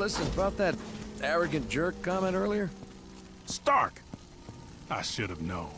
listen, about that arrogant jerk comment earlier? Stark! I should have known.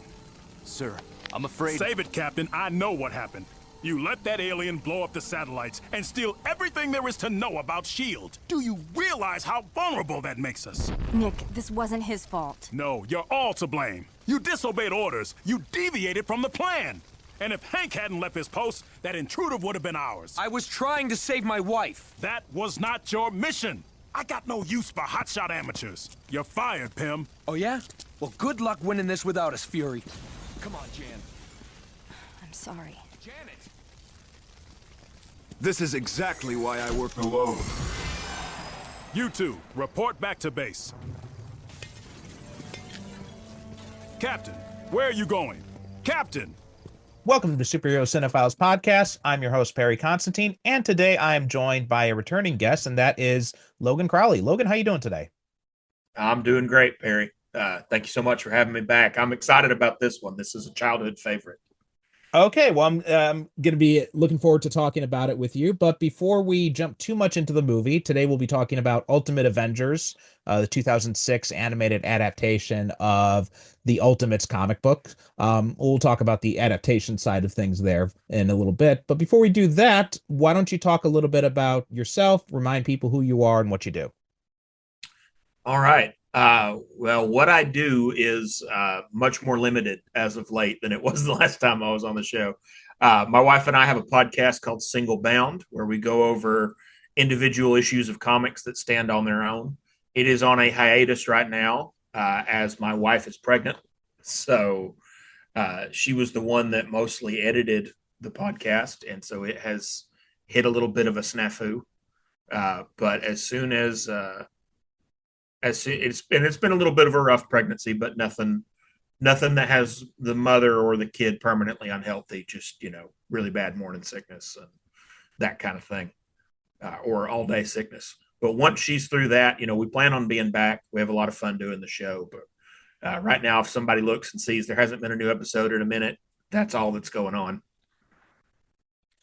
Sir, I'm afraid... Save it, Captain. I know what happened. You let that alien blow up the satellites and steal everything there is to know about S.H.I.E.L.D. Do you realize how vulnerable that makes us? Nick, this wasn't his fault. No, you're all to blame. You disobeyed orders. You deviated from the plan. And if Hank hadn't left his post, that intruder would have been ours. I was trying to save my wife. That was not your mission. I got no use for hotshot amateurs. You're fired, Pym. Oh, yeah? Well, good luck winning this without us, Fury. Come on, Jan. I'm sorry. Janet! This is exactly why I work alone. You two, report back to base. Captain, where are you going? Captain! Welcome to Superhero Cinephiles Podcast. I'm your host, Perry Constantine, and today I am joined by a returning guest, and that is Logan Crowley. Logan, how you doing today? I'm doing great, Perry. Thank you so much for having me back. I'm excited about this one. This is a childhood favorite. Okay, well, I'm going to be looking forward to talking about it with you. But before we jump too much into the movie, today we'll be talking about Ultimate Avengers, the 2006 animated adaptation of the Ultimates comic book. We'll talk about the adaptation side of things there in a little bit. But before we do that, why don't you talk a little bit about yourself, remind people who you are and what you do? All right. Well, what I do is much more limited as of late than it was the last time I was on the show. My wife and I have a podcast called Single Bound, where we go over individual issues of comics that stand on their own. It is on a hiatus right now, as my wife is pregnant. So she was the one that mostly edited the podcast, and so it has hit a little bit of a snafu. But as soon as it's been a little bit of a rough pregnancy, but nothing that has the mother or the kid permanently unhealthy, just, really bad morning sickness and that kind of thing, or all day sickness. But once she's through that, we plan on being back. We have a lot of fun doing the show, but right now, if somebody looks and sees there hasn't been a new episode in a minute, that's all that's going on.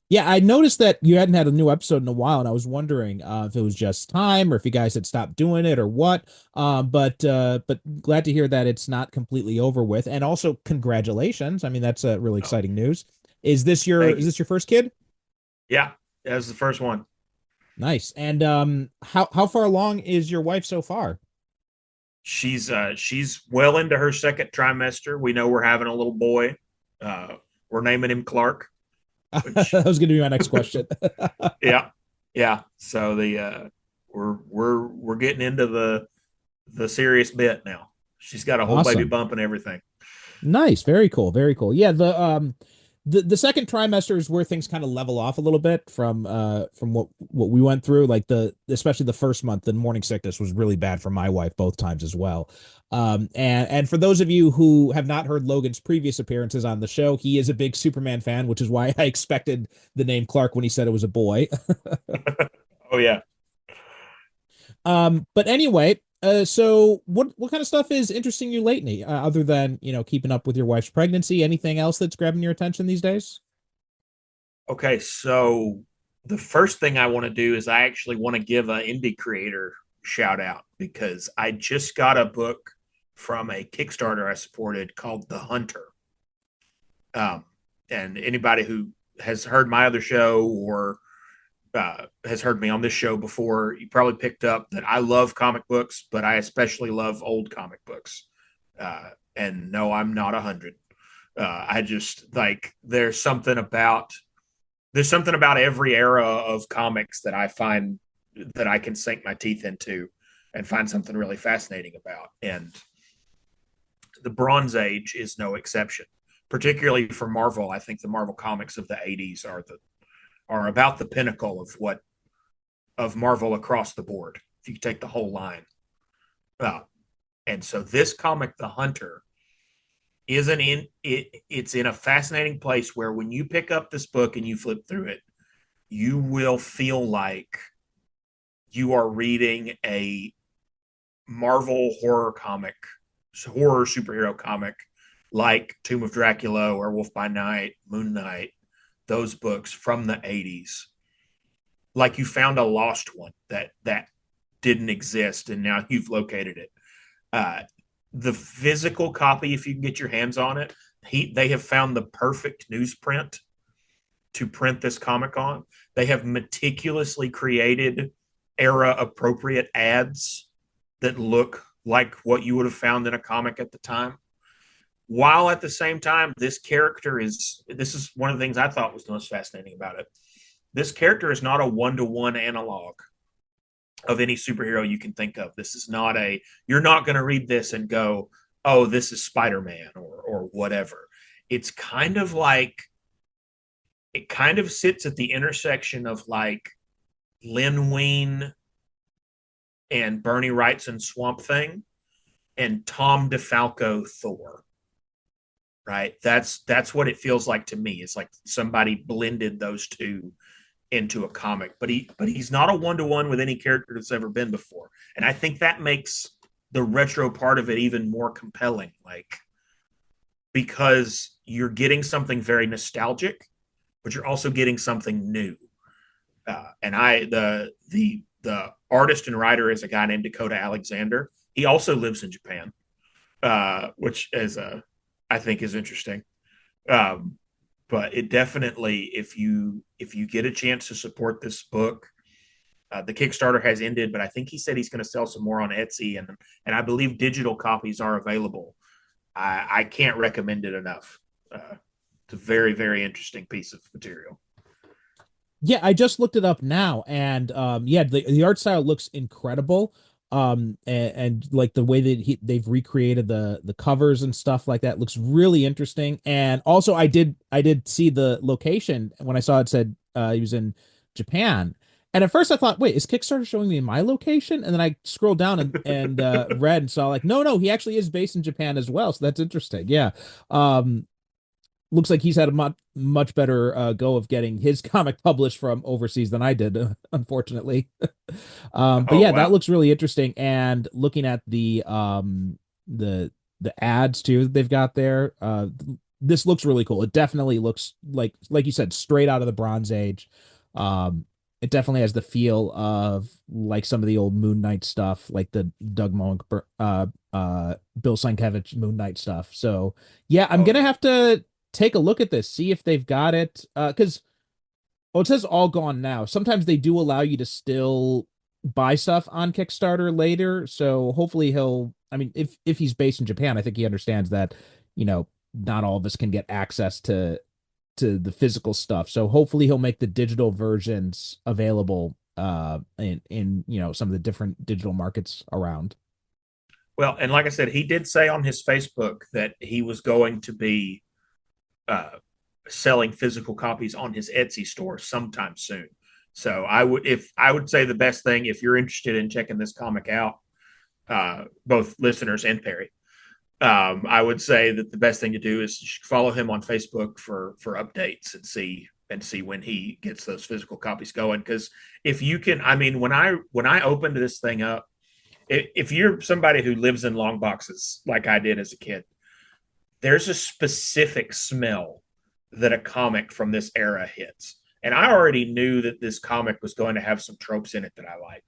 Yeah, I noticed that you hadn't had a new episode in a while, and I was wondering if it was just time or if you guys had stopped doing it or what. But glad to hear that it's not completely over with. And also, congratulations. I mean, that's really exciting news. Is this your first kid? Yeah, that was the first one. Nice. And how far along is your wife so far? She's well into her second trimester. We know we're having a little boy. We're naming him Clark. That was going to be my next question. Yeah. So we're getting into the serious bit now. She's got a whole baby bump and everything. Nice, very cool, very cool. Yeah, the second trimester is where things kind of level off a little bit from what we went through. Like especially the first month, the morning sickness was really bad for my wife both times as well. And for those of you who have not heard Logan's previous appearances on the show, he is a big Superman fan, which is why I expected the name Clark when he said it was a boy. Oh yeah. But anyway, so what kind of stuff is interesting you lately, other than, keeping up with your wife's pregnancy? Anything else that's grabbing your attention these days? Okay, so the first thing I want to do is I actually want to give an indie creator shout out, because I just got a book from a Kickstarter I supported called The Hunter. And anybody who has heard my other show or has heard me on this show before, you probably picked up that I love comic books, but I especially love old comic books. And no, I'm not 100. I just there's something about every era of comics that I find that I can sink my teeth into and find something really fascinating about. And the Bronze Age is no exception, particularly for Marvel. I think the Marvel comics of the 80s are about the pinnacle of Marvel across the board, if you take the whole line. And so this comic, The Hunter, it's in a fascinating place where when you pick up this book and you flip through it, you will feel like you are reading a Marvel horror superhero comic, like Tomb of Dracula, Werewolf by Night, Moon Knight, those books from the 80s. Like you found a lost one that didn't exist, and now you've located it. Uh, the physical copy, if you can get your hands on it, they have found the perfect newsprint to print this comic on. They have meticulously created era appropriate ads that look like what you would have found in a comic at the time. While at the same time, this is one of the things I thought was the most fascinating about it. This character is not a one-to-one analog of any superhero you can think of. This is not you're not going to read this and go, oh, this is Spider-Man or whatever. It's kind of like, it kind of sits at the intersection of like Len Wein and Bernie Wrightson Swamp Thing and Tom DeFalco Thor. Right? That's what it feels like to me. It's like somebody blended those two into a comic, but he's not a one-to-one with any character that's ever been before. And I think that makes the retro part of it even more compelling, like, because you're getting something very nostalgic, but you're also getting something new. And the artist and writer is a guy named Dakota Alexander. He also lives in Japan, which is I think is interesting. But it definitely, if you get a chance to support this book, the Kickstarter has ended, but I think he said he's going to sell some more on Etsy, and I believe digital copies are available. I can't recommend it enough. It's a very, very interesting piece of material. Yeah, I just looked it up now, and yeah, the art style looks incredible. And like the way that they've recreated the covers and stuff like that looks really interesting. And also, I did see the location when I saw it said he was in Japan. And at first I thought, wait, is Kickstarter showing me my location? And then I scrolled down and read and saw like, no, he actually is based in Japan as well. So that's interesting. Yeah. Looks like he's had a much better go of getting his comic published from overseas than I did, unfortunately. But yeah, wow, that looks really interesting. And looking at the ads too that they've got there, this looks really cool. It definitely looks like you said, straight out of the Bronze Age. It definitely has the feel of like some of the old Moon Knight stuff, like the Doug Monk, Bill Sienkiewicz Moon Knight stuff. So yeah, I'm gonna have to take a look at this, see if they've got it. Because it says all gone now. Sometimes they do allow you to still buy stuff on Kickstarter later. So hopefully I mean, if he's based in Japan, I think he understands that, not all of us can get access to the physical stuff. So hopefully he'll make the digital versions available in some of the different digital markets around. Well, and like I said, he did say on his Facebook that he was going to be selling physical copies on his Etsy store sometime soon. So I would say the best thing, if you're interested in checking this comic out, both listeners and Perry, I would say that the best thing to do is follow him on Facebook for updates and see when he gets those physical copies going. Because if you can, I mean, when I opened this thing up, if you're somebody who lives in long boxes like I did as a kid, there's a specific smell that a comic from this era hits. And I already knew that this comic was going to have some tropes in it that I like.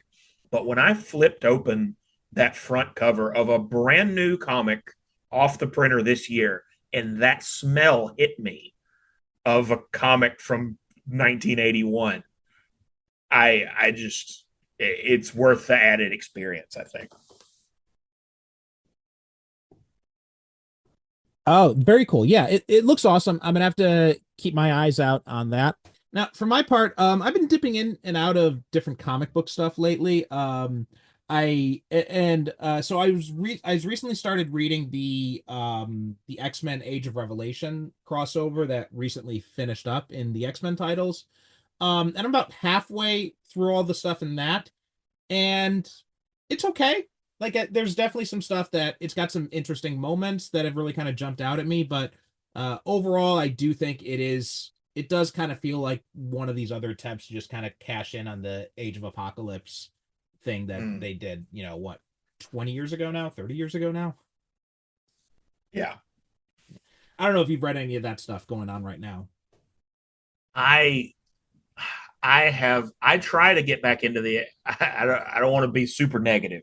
But when I flipped open that front cover of a brand new comic off the printer this year, and that smell hit me of a comic from 1981, I just, it's worth the added experience, I think. Oh, very cool. Yeah, it looks awesome. I'm gonna have to keep my eyes out on that. Now, for my part, I've been dipping in and out of different comic book stuff lately. So I was recently started reading the X-Men Age of Revelation crossover that recently finished up in the X-Men titles. And I'm about halfway through all the stuff in that, and it's okay. Like, there's definitely some stuff that it's got some interesting moments that have really kind of jumped out at me, but overall, I do think it does kind of feel like one of these other attempts to just kind of cash in on the Age of Apocalypse thing that they did, 20 years ago now, 30 years ago now. Yeah. I don't know if you've read any of that stuff going on right now. I I try to get back into the I don't want to be super negative.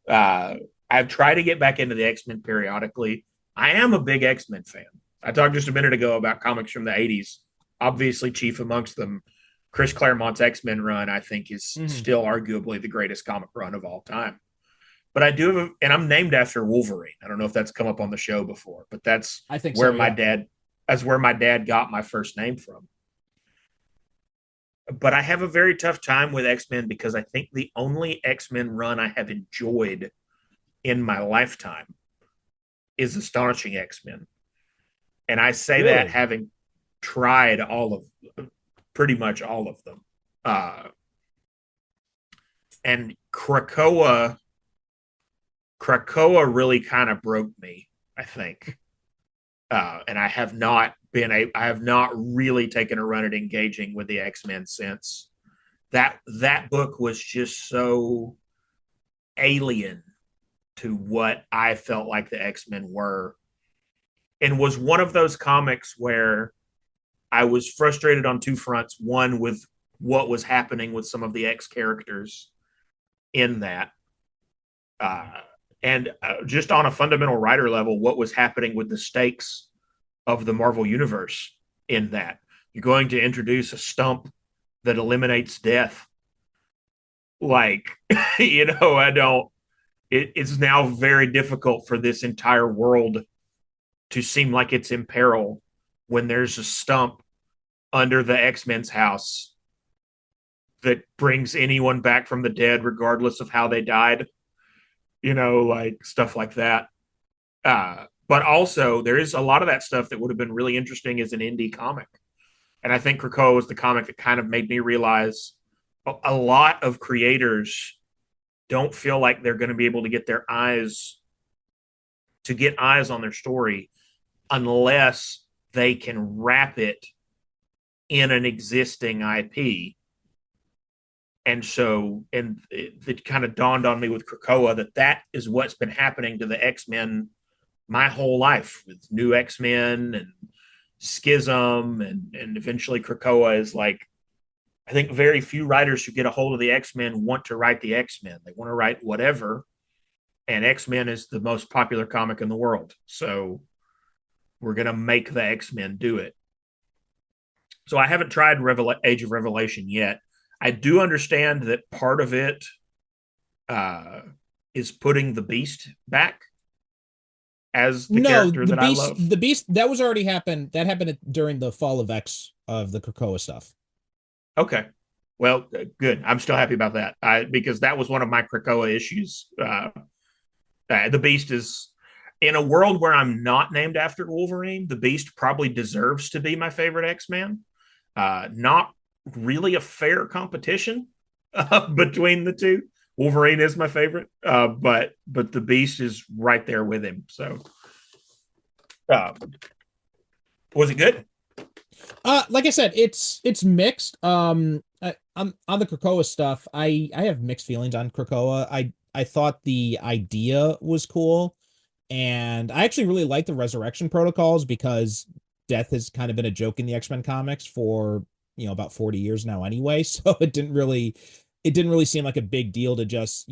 I've tried to get back into the X-Men periodically. I am a big X-Men fan. I talked just a minute ago about comics from the 80s. Obviously, chief amongst them, Chris Claremont's X-Men run, I think, is still arguably the greatest comic run of all time. But I do have, and I'm named after Wolverine. I don't know if that's come up on the show before, but I think where so, my yeah. dad, that's where my dad got my first name from. But I have a very tough time with X-Men because I think the only X-Men run I have enjoyed in my lifetime is Astonishing X-Men. And I say Really? that having tried pretty much all of them. And Krakoa really kind of broke me, I think. And I have not really taken a run at engaging with the X-Men since. That book was just so alien to what I felt like the X-Men were, and was one of those comics where I was frustrated on two fronts. One, with what was happening with some of the X characters in that, and just on a fundamental writer level, what was happening with the stakes of the Marvel Universe in that. You're going to introduce a stump that eliminates death. Like, it's now very difficult for this entire world to seem like it's in peril when there's a stump under the X-Men's house that brings anyone back from the dead, regardless of how they died. Like stuff like that. But also, there is a lot of that stuff that would have been really interesting as an indie comic. And I think Krakoa was the comic that kind of made me realize a lot of creators don't feel like they're going to be able to get eyes on their story unless they can wrap it in an existing IP. And it kind of dawned on me with Krakoa that is what's been happening to the X-Men my whole life, with new X-Men and Schism and eventually Krakoa is like, I think very few writers who get a hold of the X-Men want to write the X-Men. They want to write whatever. And X-Men is the most popular comic in the world. So we're going to make the X-Men do it. So I haven't tried Age of Revelation yet. I do understand that part of it is putting the Beast back as the character that I love. The Beast, that was already happened. That happened during the Fall of X of the Krakoa stuff. Okay. Well, good. I'm still happy about that because that was one of my Krakoa issues. The Beast is, in a world where I'm not named after Wolverine, the Beast probably deserves to be my favorite X-Man. Not really a fair competition between the two. Wolverine is my favorite, but the Beast is right there with him. So, was it good? Like I said, it's mixed. On the Krakoa stuff, I have mixed feelings on Krakoa. I thought the idea was cool, and I actually really like the resurrection protocols because death has kind of been a joke in the X-Men comics for about 40 years now anyway. So it didn't really seem like a big deal to just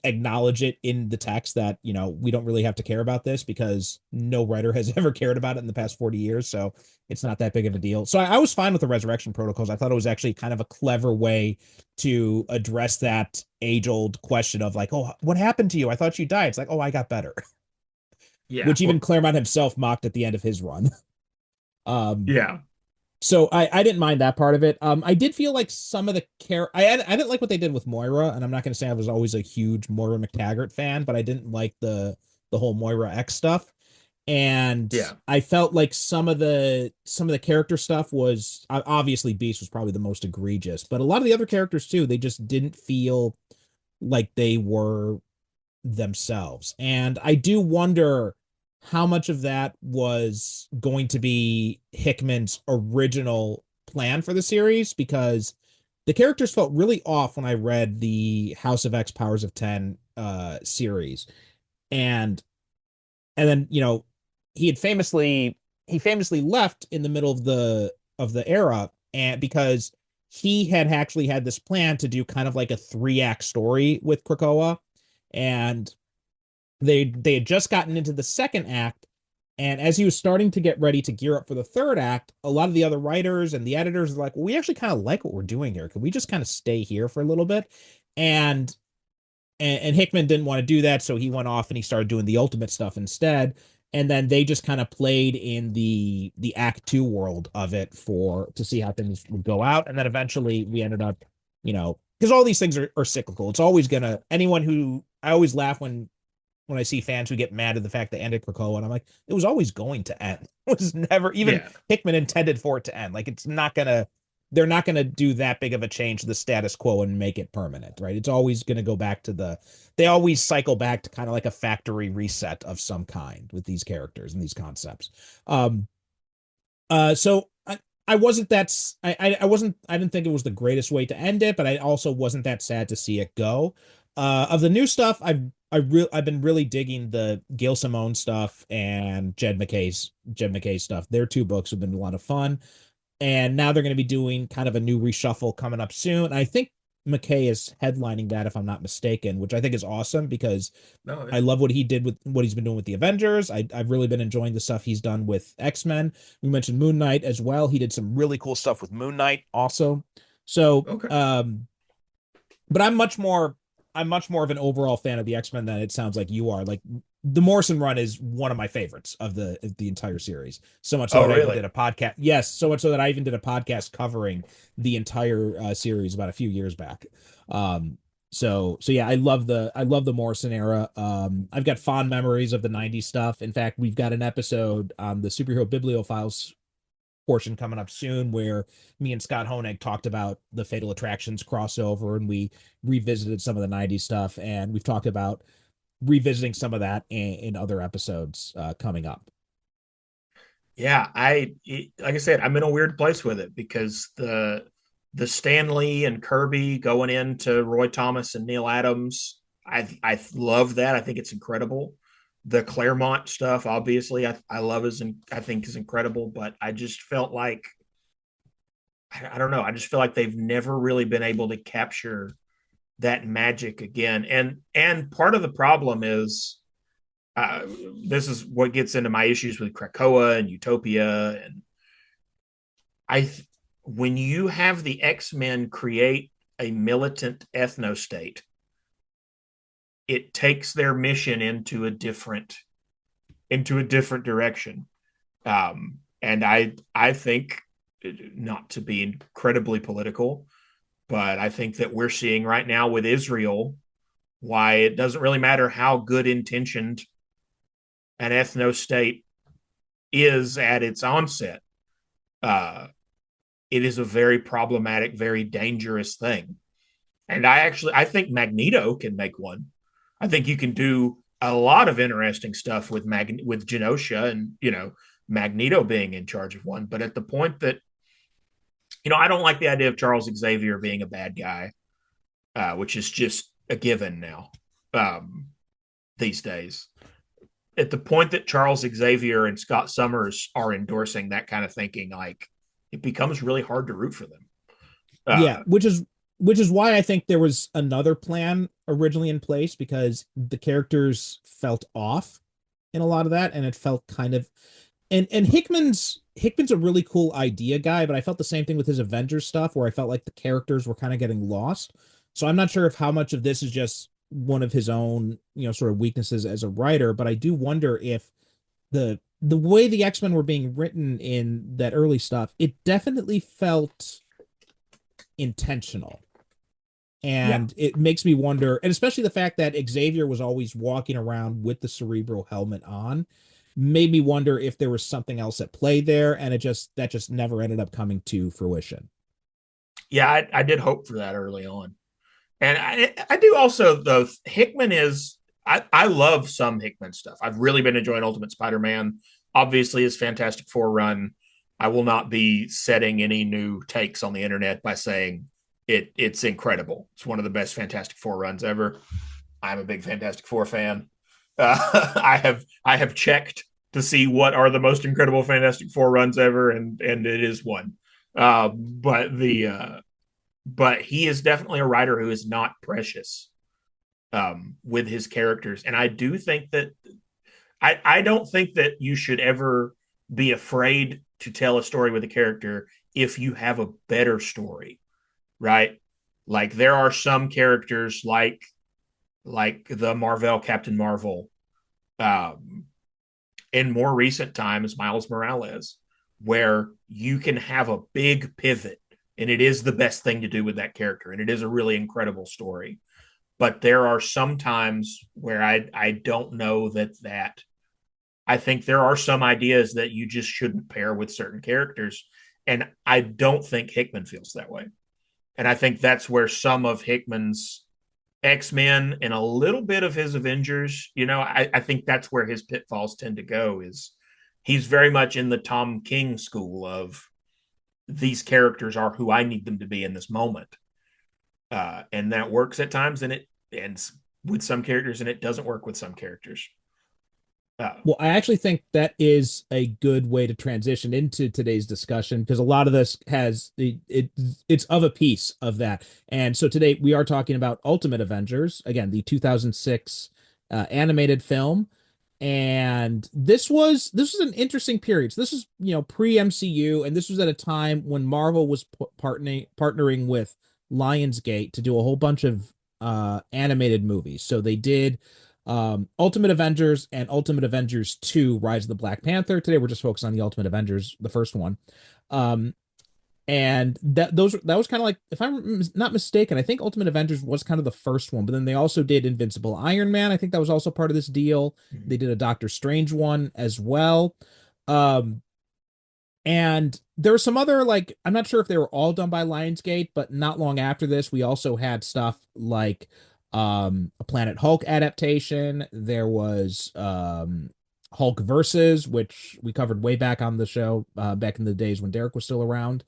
acknowledge it in the text that we don't really have to care about this because no writer has ever cared about it in the past 40 years, so it's not that big of a deal. So I was fine with the resurrection protocols. I thought it was actually kind of a clever way to address that age-old question of like, oh, what happened to you? I thought you died. It's like, oh, I got better. Yeah. Which even Claremont himself mocked at the end of his run. Yeah. So I didn't mind that part of it. I did feel like some of the I didn't like what they did with Moira, and I'm not going to say I was always a huge Moira McTaggart fan, but I didn't like the whole Moira X stuff. And yeah. I felt like some of the character stuff was obviously Beast was probably the most egregious, but a lot of the other characters too, they just didn't feel like they were themselves. And I do wonder how much of that was going to be Hickman's original plan for the series, because the characters felt really off when I read the House of X Powers of 10 series. And then, he famously left in the middle of the era, and because he had actually had this plan to do kind of like a 3-act story with Krakoa, and they had just gotten into the second act, and as he was starting to get ready to gear up for the third act, a lot of the other writers and the editors were like, well, we actually kind of like what we're doing here. Can we just kind of stay here for a little bit? And Hickman didn't want to do that, so he went off and he started doing the Ultimate stuff instead. And then they just kind of played in the Act 2 world of it to see how things would go out. And then eventually we ended up, because all these things are cyclical. It's always gonna, I always laugh when I see fans who get mad at the fact they ended Krakoa, and I'm like, it was always going to end. It was never, even Hickman intended for it to end. Like, they're not gonna do that big of a change to the status quo and make it permanent, right? It's always gonna go back to they always cycle back to kind of like a factory reset of some kind with these characters and these concepts. So I wasn't I didn't think it was the greatest way to end it, but I also wasn't that sad to see it go. Of the new stuff, I've been really digging the Gail Simone stuff and Jed McKay stuff. Their 2 books have been a lot of fun. And now they're going to be doing kind of a new reshuffle coming up soon. I think McKay is headlining that, if I'm not mistaken, which I think is awesome because I love what he did with what he's been doing with the Avengers. I've really been enjoying the stuff he's done with X-Men. We mentioned Moon Knight as well. He did some really cool stuff with Moon Knight also. So, but I'm much more of an overall fan of the X-Men than it sounds like you are. Like, the Morrison run is one of my favorites of the entire series. So much so that I even did a podcast. Yes, so much so that I even did a podcast covering the entire series about a few years back. So yeah, I love the Morrison era. I've got fond memories of the 90s stuff. In fact, we've got an episode on the Superhero Bibliophiles portion coming up soon where me and Scott Honig talked about the Fatal Attractions crossover, and we revisited some of the 90s stuff, and we've talked about revisiting some of that in other episodes coming up. Yeah, like I said, I'm in a weird place with it because the Stan Lee and Kirby going into Roy Thomas and Neil Adams, I love that. I think it's incredible. The Claremont stuff, obviously, I love I think is incredible, but I just felt like I don't know. I just feel like they've never really been able to capture that magic again. And part of the problem is this is what gets into my issues with Krakoa and Utopia. And when you have the X-Men create a militant ethno-state, it takes their mission into a different direction. And I think, not to be incredibly political, but I think that we're seeing right now with Israel why it doesn't really matter how good intentioned an ethno state is at its onset. It is a very problematic, very dangerous thing. And I think Magneto can make one. I think you can do a lot of interesting stuff with Genosha and, Magneto being in charge of one. But at the point that, I don't like the idea of Charles Xavier being a bad guy, which is just a given now these days. At the point that Charles Xavier and Scott Summers are endorsing that kind of thinking, like, it becomes really hard to root for them. Yeah, which is why I think there was another plan originally in place, because the characters felt off in a lot of that, and it felt kind of and Hickman's a really cool idea guy, but I felt the same thing with his Avengers stuff where I felt like the characters were kind of getting lost. So I'm not sure if how much of this is just one of his own, sort of weaknesses as a writer, but I do wonder if the way the X-Men were being written in that early stuff, it definitely felt intentional. And it makes me wonder, and especially the fact that Xavier was always walking around with the Cerebral helmet on, made me wonder if there was something else at play there, and that just never ended up coming to fruition. Yeah, I did hope for that early on. And I do also, though, Hickman is, I love some Hickman stuff. I've really been enjoying Ultimate Spider-Man. Obviously, his Fantastic Four run, I will not be setting any new takes on the internet by saying it's incredible. It's one of the best Fantastic Four runs ever. I'm a big Fantastic Four fan. I have checked to see what are the most incredible Fantastic Four runs ever, and it is one. But but he is definitely a writer who is not precious with his characters. And I do think that I don't think that you should ever be afraid to tell a story with a character if you have a better story, right? Like there are some characters like the Marvel Captain Marvel, um, in more recent times, Miles Morales, where you can have a big pivot and it is the best thing to do with that character. And it is a really incredible story. But there are some times where I don't know that I think there are some ideas that you just shouldn't pair with certain characters. And I don't think Hickman feels that way. And I think that's where some of Hickman's X-Men and a little bit of his Avengers, I think that's where his pitfalls tend to go is he's very much in the Tom King school of these characters are who I need them to be in this moment. And that works at times and with some characters and it doesn't work with some characters. Well, I actually think that is a good way to transition into today's discussion because a lot of this it's of a piece of that. And so today we are talking about Ultimate Avengers, again, the 2006 animated film. And this was an interesting period. So this was, pre-MCU, and this was at a time when Marvel was partnering with Lionsgate to do a whole bunch of animated movies. So they did Ultimate Avengers and Ultimate Avengers 2 Rise of the Black Panther. Today we're just focused on the Ultimate Avengers, the first one. And that was kind of like, if I'm not mistaken, I think Ultimate Avengers was kind of the first one, but then they also did Invincible Iron Man. I think that was also part of this deal. They did a Doctor Strange one as well. And there were some other, like, I'm not sure if they were all done by Lionsgate, but not long after this, we also had stuff like a Planet Hulk adaptation. There was Hulk Versus, which we covered way back on the show, back in the days when Derek was still around.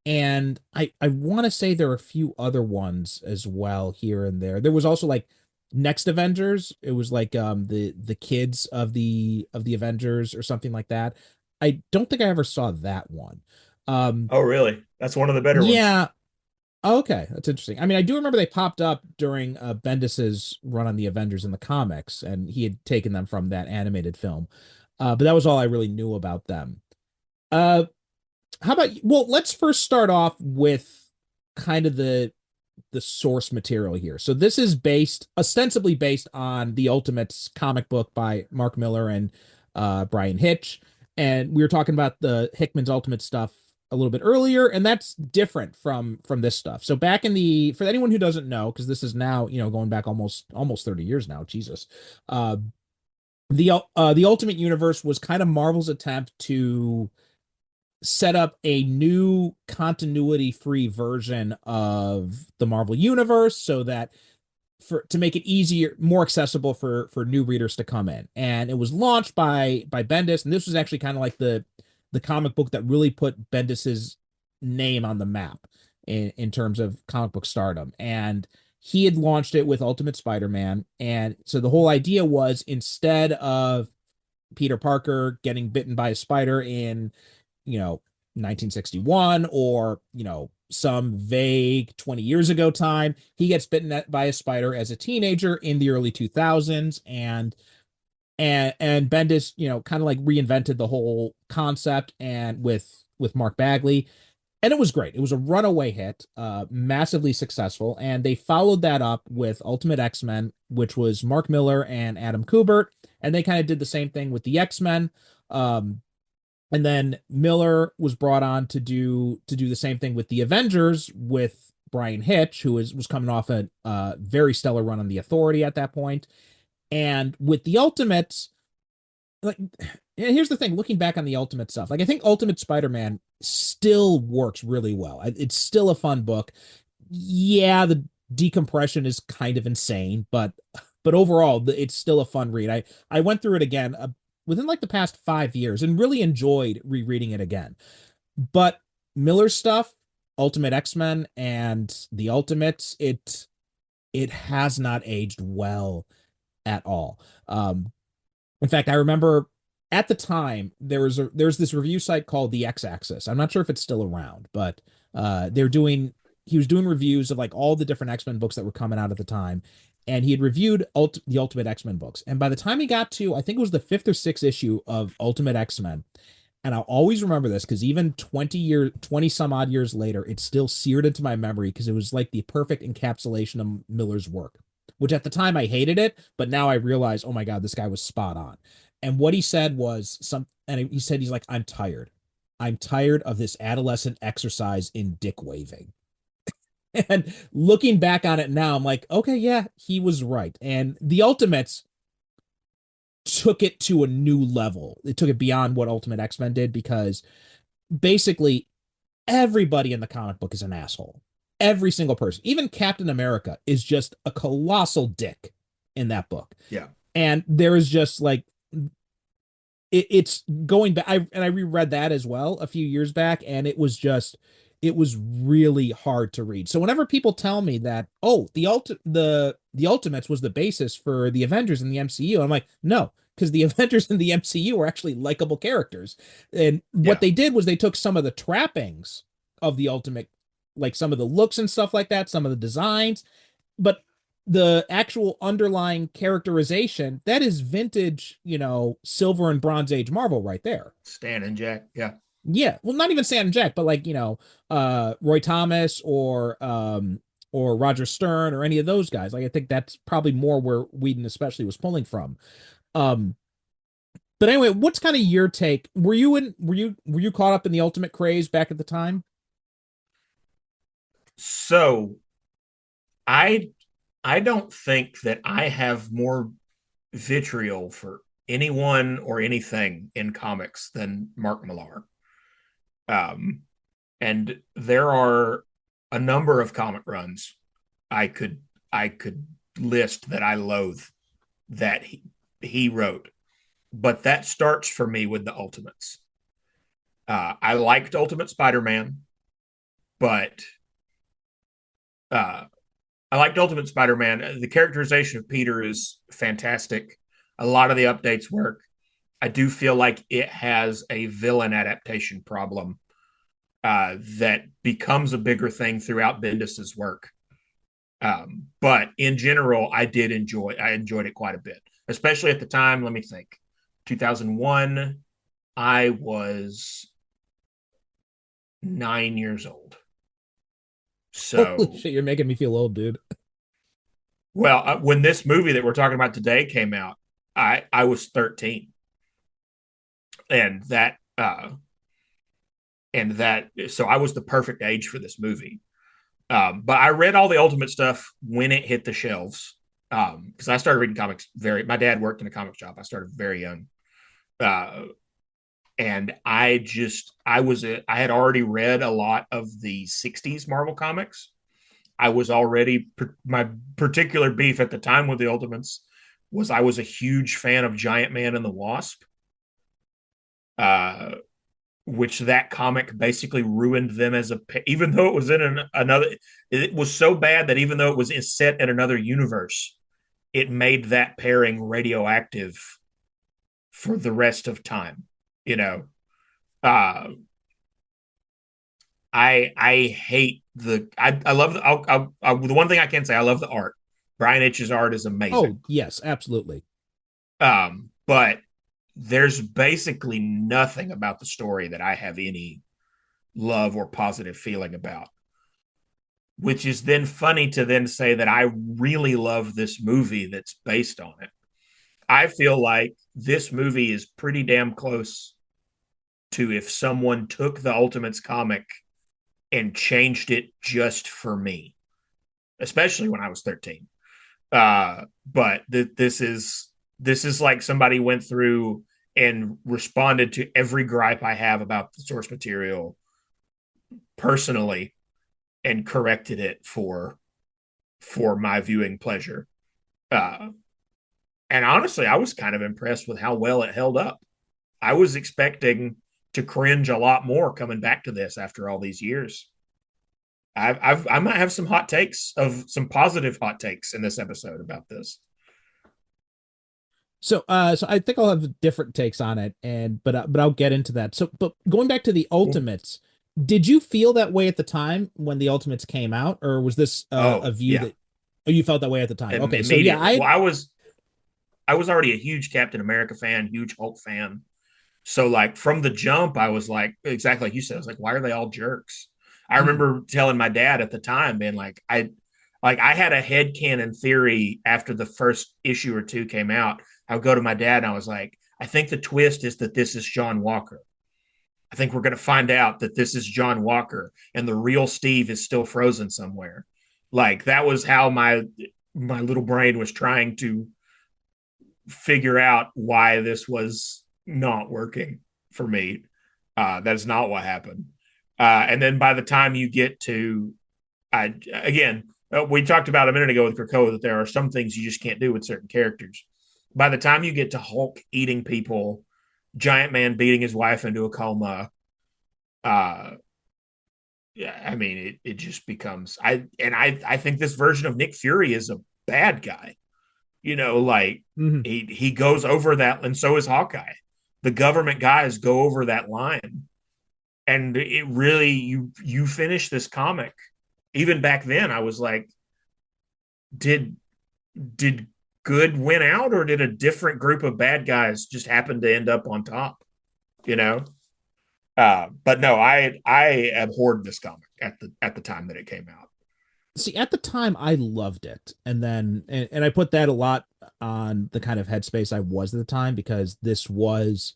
And I want to say there are a few other ones as well here and there. There was also like Next Avengers. It was like the kids of the Avengers or something like that. I don't think I ever saw that one. Oh, really? That's one of the better ones. Yeah. Okay, that's interesting. I mean, I do remember they popped up during Bendis's run on the Avengers in the comics, and he had taken them from that animated film. But that was all I really knew about them. How about, well, let's first start off with kind of the source material here. So this is ostensibly based on the Ultimates comic book by Mark Millar and Bryan Hitch. And we were talking about the Hickman's Ultimate stuff a little bit earlier, and that's different from this stuff. So back for anyone who doesn't know, because this is now, going back almost 30 years now, Jesus. The Ultimate Universe was kind of Marvel's attempt to set up a new continuity-free version of the Marvel Universe so that to make it easier, more accessible for new readers to come in. And it was launched by Bendis, and this was actually kind of like the comic book that really put Bendis's name on the map in terms of comic book stardom. And he had launched it with Ultimate Spider-Man. And so the whole idea was, instead of Peter Parker getting bitten by a spider in 1961 or some vague 20 years ago time, he gets bitten by a spider as a teenager in the early 2000s. And Bendis, kind of like reinvented the whole concept and with Mark Bagley. And it was great. It was a runaway hit, massively successful. And they followed that up with Ultimate X-Men, which was Mark Millar and Adam Kubert. And they kind of did the same thing with the X-Men. And then Millar was brought on to do the same thing with the Avengers with Bryan Hitch, who was coming off a very stellar run on the Authority at that point. And with the Ultimates, like, here's the thing, looking back on the Ultimate stuff, like, I think Ultimate Spider-Man still works really well. It's still a fun book. Yeah, the decompression is kind of insane, but overall, it's still a fun read. I went through it again within like the past 5 years and really enjoyed rereading it again. But Millar's stuff, Ultimate X-Men and the Ultimates, it has not aged well at all. In fact, I remember at the time there's this review site called the X-Axis. I'm not sure if it's still around, but they're doing he was doing reviews of like all the different X-Men books that were coming out at the time, and he had reviewed the Ultimate X-Men books. And by the time he got to, I think it was the fifth or sixth issue of Ultimate X-Men, and I'll always remember this because even 20 some odd years later, it's still seared into my memory because it was like the perfect encapsulation of Millar's work, which at the time I hated it, but now I realize, oh my God, this guy was spot on. And what he said was he said, he's like, I'm tired. I'm tired of this adolescent exercise in dick waving. And looking back on it now, I'm like, okay, yeah, he was right. And the Ultimates took it to a new level. It took it beyond what Ultimate X-Men did, because basically everybody in the comic book is an asshole. Every single person, even Captain America, is just a colossal dick in that book. Yeah. And there is just like, it's going back. I reread that as well a few years back, and it was really hard to read. So whenever people tell me that, oh, the Ultimates was the basis for the Avengers in the MCU, I'm like, no, because the Avengers in the MCU are actually likable characters. And what they did was they took some of the trappings of the Ultimate, like some of the looks and stuff like that, some of the designs, but the actual underlying characterization, that is vintage, Silver and Bronze Age Marvel right there. Stan and Jack. Yeah. Yeah, well, not even Stan and Jack, but like Roy Thomas or Roger Stern or any of those guys. Like I think that's probably more where Whedon especially was pulling from. But anyway, what's kind of your take? Were you caught up in the Ultimate craze back at the time? So, I don't think that I have more vitriol for anyone or anything in comics than Mark Millar. And there are a number of comic runs I could list that I loathe that he wrote, but that starts for me with the Ultimates. I liked Ultimate Spider-Man, but I liked Ultimate Spider-Man. The characterization of Peter is fantastic. A lot of the updates work. I do feel like it has a villain adaptation problem that becomes a bigger thing throughout Bendis's work. But in general, I enjoyed it quite a bit, especially at the time. Let me think. 2001, I was 9 years old. So Holy shit, you're making me feel old, dude. Well, when this movie that we're talking about today came out, I was 13, and so I was the perfect age for this movie. But I read all the Ultimate stuff when it hit the shelves, because I started reading comics my dad worked in a comic shop. I started very young, and I had already read a lot of the 60s Marvel comics. I was already, my particular beef at the time with the Ultimates was I was a huge fan of Giant Man and the Wasp, which that comic basically ruined them even though it was in it was so bad that even though it was set in another universe, it made that pairing radioactive for the rest of time. I hate I love the one thing I can say, I love the art. Bryan Hitch's art is amazing. Oh yes, absolutely. But there's basically nothing about the story that I have any love or positive feeling about, which is then funny to then say that I really love this movie that's based on it. I feel like this movie is pretty damn close to if someone took the Ultimates comic and changed it just for me, especially when I was 13. But this is like somebody went through and responded to every gripe I have about the source material personally and corrected it for my viewing pleasure. And honestly, I was kind of impressed with how well it held up. I was expecting to cringe a lot more coming back to this after all these years. I might have some positive hot takes in this episode about this. So I think I'll have different takes on it, but I'll get into that. So, but going back to the Ultimates, Did you feel that way at the time when the Ultimates came out, or was this Oh, a view yeah, that oh, you felt that way at the time? Okay, so yeah, immediately. Well, I was already a huge Captain America fan, huge Hulk fan. So like from the jump, I was like exactly like you said. I was like, why are they all jerks? I Mhm. remember telling my dad at the time, being like I had a headcanon theory after the first issue or two came out. I would go to my dad and I was like, I think the twist is that this is John Walker. I think we're going to find out that this is John Walker and the real Steve is still frozen somewhere. Like that was how my little brain was trying to figure out why this was not working for me. That is not what happened. And then by the time you get to, again, we talked about a minute ago with Krakoa that there are some things you just can't do with certain characters. By the time you get to Hulk eating people, Giant Man beating his wife into a coma, uh, yeah, I mean, it just becomes I think this version of Nick Fury is a bad guy. Like Mhm. he goes over that, and so is Hawkeye. The government guys go over that line, and it really you finish this comic. Even back then, I was like, did did good win out, or did a different group of bad guys just happen to end up on top? You know. But no, I abhorred this comic at the time that it came out. See, at the time, I loved it, and then and I put that a lot on the kind of headspace I was at the time because this was,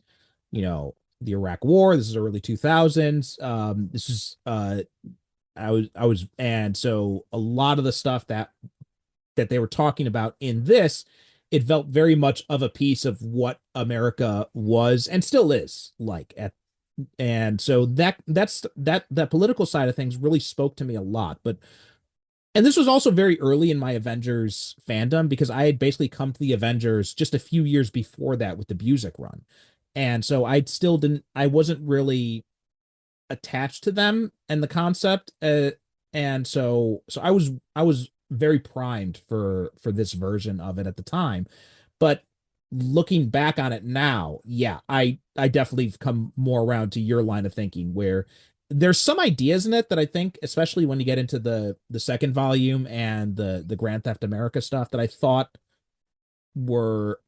the Iraq War. This is early 2000s. This is I was, and so a lot of the stuff that they were talking about in this, it felt very much of a piece of what America was and still is like at. And so that political side of things really spoke to me a lot. But and this was also very early in my Avengers fandom because I had basically come to the Avengers just a few years before that with the Busiek run. And so I wasn't really attached to them and the concept. And so I was very primed for this version of it at the time. But looking back on it now, yeah, I definitely have come more around to your line of thinking where there's some ideas in it that I think, especially when you get into the second volume and the Grand Theft America stuff, that I thought were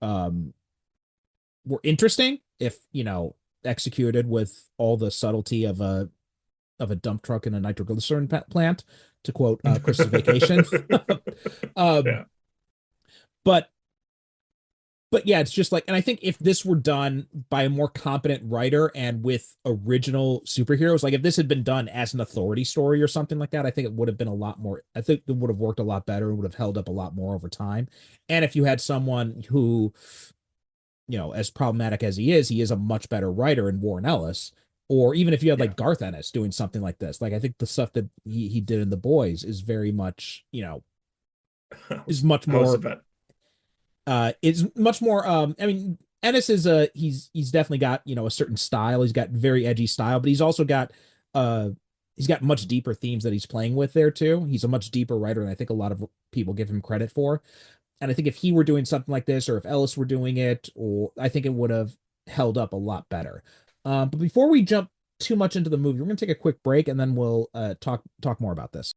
were interesting if executed with all the subtlety of a dump truck in a nitroglycerin plant, to quote Chris's Vacation. um, Yeah. but yeah, it's just like, and I think if this were done by a more competent writer and with original superheroes, like if this had been done as an authority story or something like that, I think it would have been a lot more, I think it would have worked a lot better and would have held up a lot more over time. And if you had someone who, as problematic as he is a much better writer in Warren Ellis, or even if you had Yeah. like Garth Ennis doing something like this, like I think the stuff that he did in The Boys is very much, is much I was more about is much more I mean Ennis is he's definitely got a certain style. He's got very edgy style, but he's got much deeper themes that he's playing with there too. He's a much deeper writer than I think a lot of people give him credit for. And I think if he were doing something like this, or if Ellis were doing it, or I think it would have held up a lot better. But before we jump too much into the movie, we're going to take a quick break and then we'll talk more about this.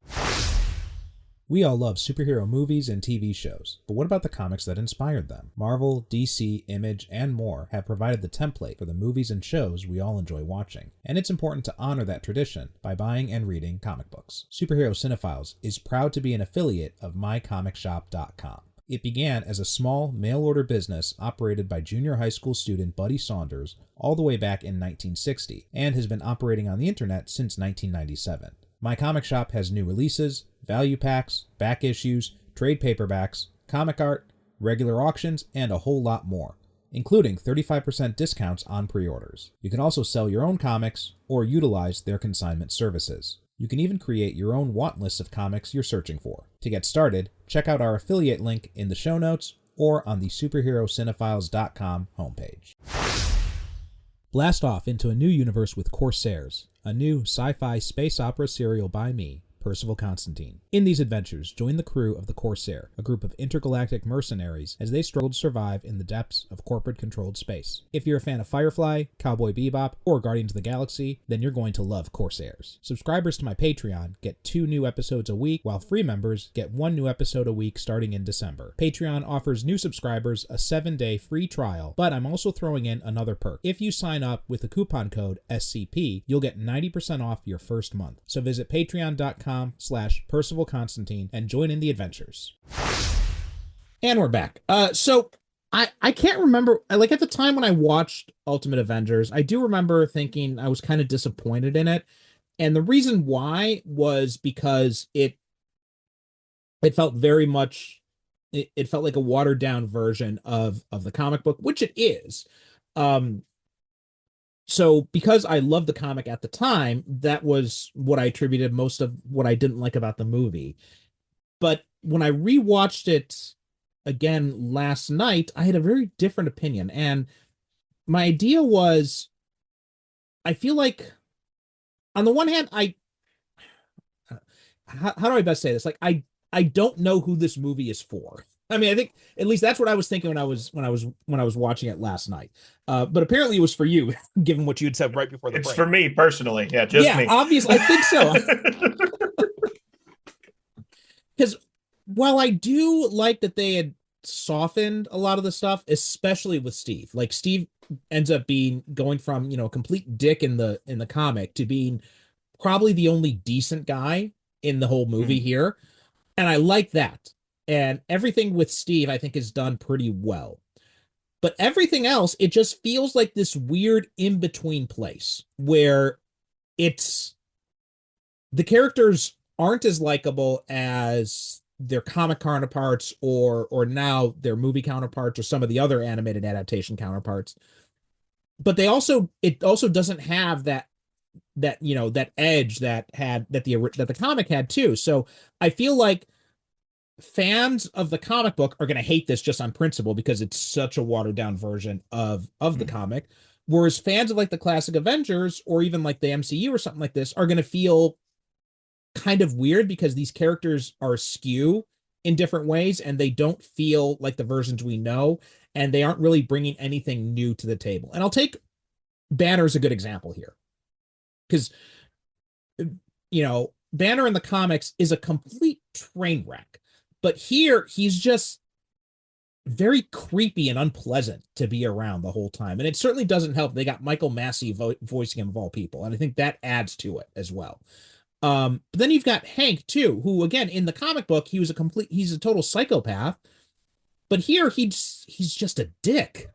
We all love superhero movies and TV shows, but what about the comics that inspired them? Marvel, DC, Image, and more have provided the template for the movies and shows we all enjoy watching, and it's important to honor that tradition by buying and reading comic books. Superhero Cinephiles is proud to be an affiliate of mycomicshop.com. It began as a small mail-order business operated by junior high school student Buddy Saunders all the way back in 1960, and has been operating on the internet since 1997. My Comic Shop has new releases, value packs, back issues, trade paperbacks, comic art, regular auctions, and a whole lot more, including 35% discounts on pre-orders. You can also sell your own comics or utilize their consignment services. You can even create your own want list of comics you're searching for. To get started, check out our affiliate link in the show notes or on the superherocinephiles.com homepage. Blast off into a new universe with Corsairs, a new sci-fi space opera serial by me, Percival Constantine. In these adventures, join the crew of the Corsair, a group of intergalactic mercenaries as they struggle to survive in the depths of corporate-controlled space. If you're a fan of Firefly, Cowboy Bebop, or Guardians of the Galaxy, then you're going to love Corsairs. Subscribers to my Patreon get 2 new episodes a week, while free members get 1 new episode a week starting in December. Patreon offers new subscribers a 7-day free trial, but I'm also throwing in another perk. If you sign up with the coupon code SCP, you'll get 90% off your first month. So visit patreon.com/Percival Constantine and join in the adventures. And we're back. So I can't remember, like at the time when I watched Ultimate Avengers, I do remember thinking I was kind of disappointed in it. And the reason why was because it felt very much, it felt like a watered down version of the comic book, which it is. So because I loved the comic at the time, that was what I attributed most of what I didn't like about the movie. But when I rewatched it again last night, I had a very different opinion. And my idea was, I feel like on the one hand, how do I best say this? Like, I don't know who this movie is for. I mean, I think at least that's what I was thinking when I was watching it last night. But apparently it was for you, given what you had said right before the break. It's for me personally. Yeah, just me. Obviously, I think so. Because while I do like that they had softened a lot of the stuff, especially with Steve. Like Steve ends up going from, a complete dick in the comic to being probably the only decent guy in the whole movie here. And I like that. And everything with Steve, I think, is done pretty well. But everything else, it just feels like this weird in-between place where the characters aren't as likable as their comic counterparts or now their movie counterparts or some of the other animated adaptation counterparts. But it also doesn't have that edge that the comic had too. So I feel like fans of the comic book are going to hate this just on principle because it's such a watered down version of the comic. Whereas fans of like the classic Avengers or even like the MCU or something like this are going to feel kind of weird because these characters are askew in different ways and they don't feel like the versions we know and they aren't really bringing anything new to the table. And I'll take Banner as a good example here because, Banner in the comics is a complete train wreck. But here, he's just very creepy and unpleasant to be around the whole time. And it certainly doesn't help. They got Michael Massey voicing him of all people. And I think that adds to it as well. But then you've got Hank, too, who, again, in the comic book, he's a total psychopath. But here, he's just a dick.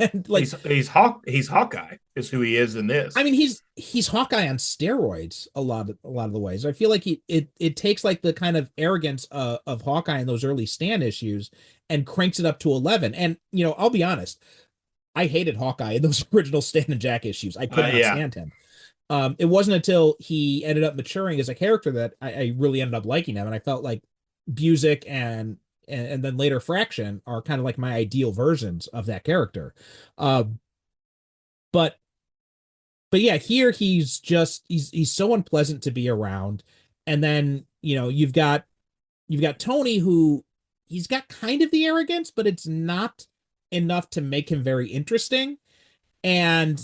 And like he's Hawkeye is who he is in this. I mean, he's Hawkeye on steroids a lot of the ways. I feel like it takes like the kind of arrogance of Hawkeye in those early Stan issues and cranks it up to 11. And I'll be honest, I hated Hawkeye in those original Stan and Jack issues. I could not stand him. It wasn't until he ended up maturing as a character that I really ended up liking him, and I felt like Busiek and then later Fraction are kind of like my ideal versions of that character. But yeah, here he's so unpleasant to be around. And then, you've got Tony, who he's got kind of the arrogance, but it's not enough to make him very interesting. And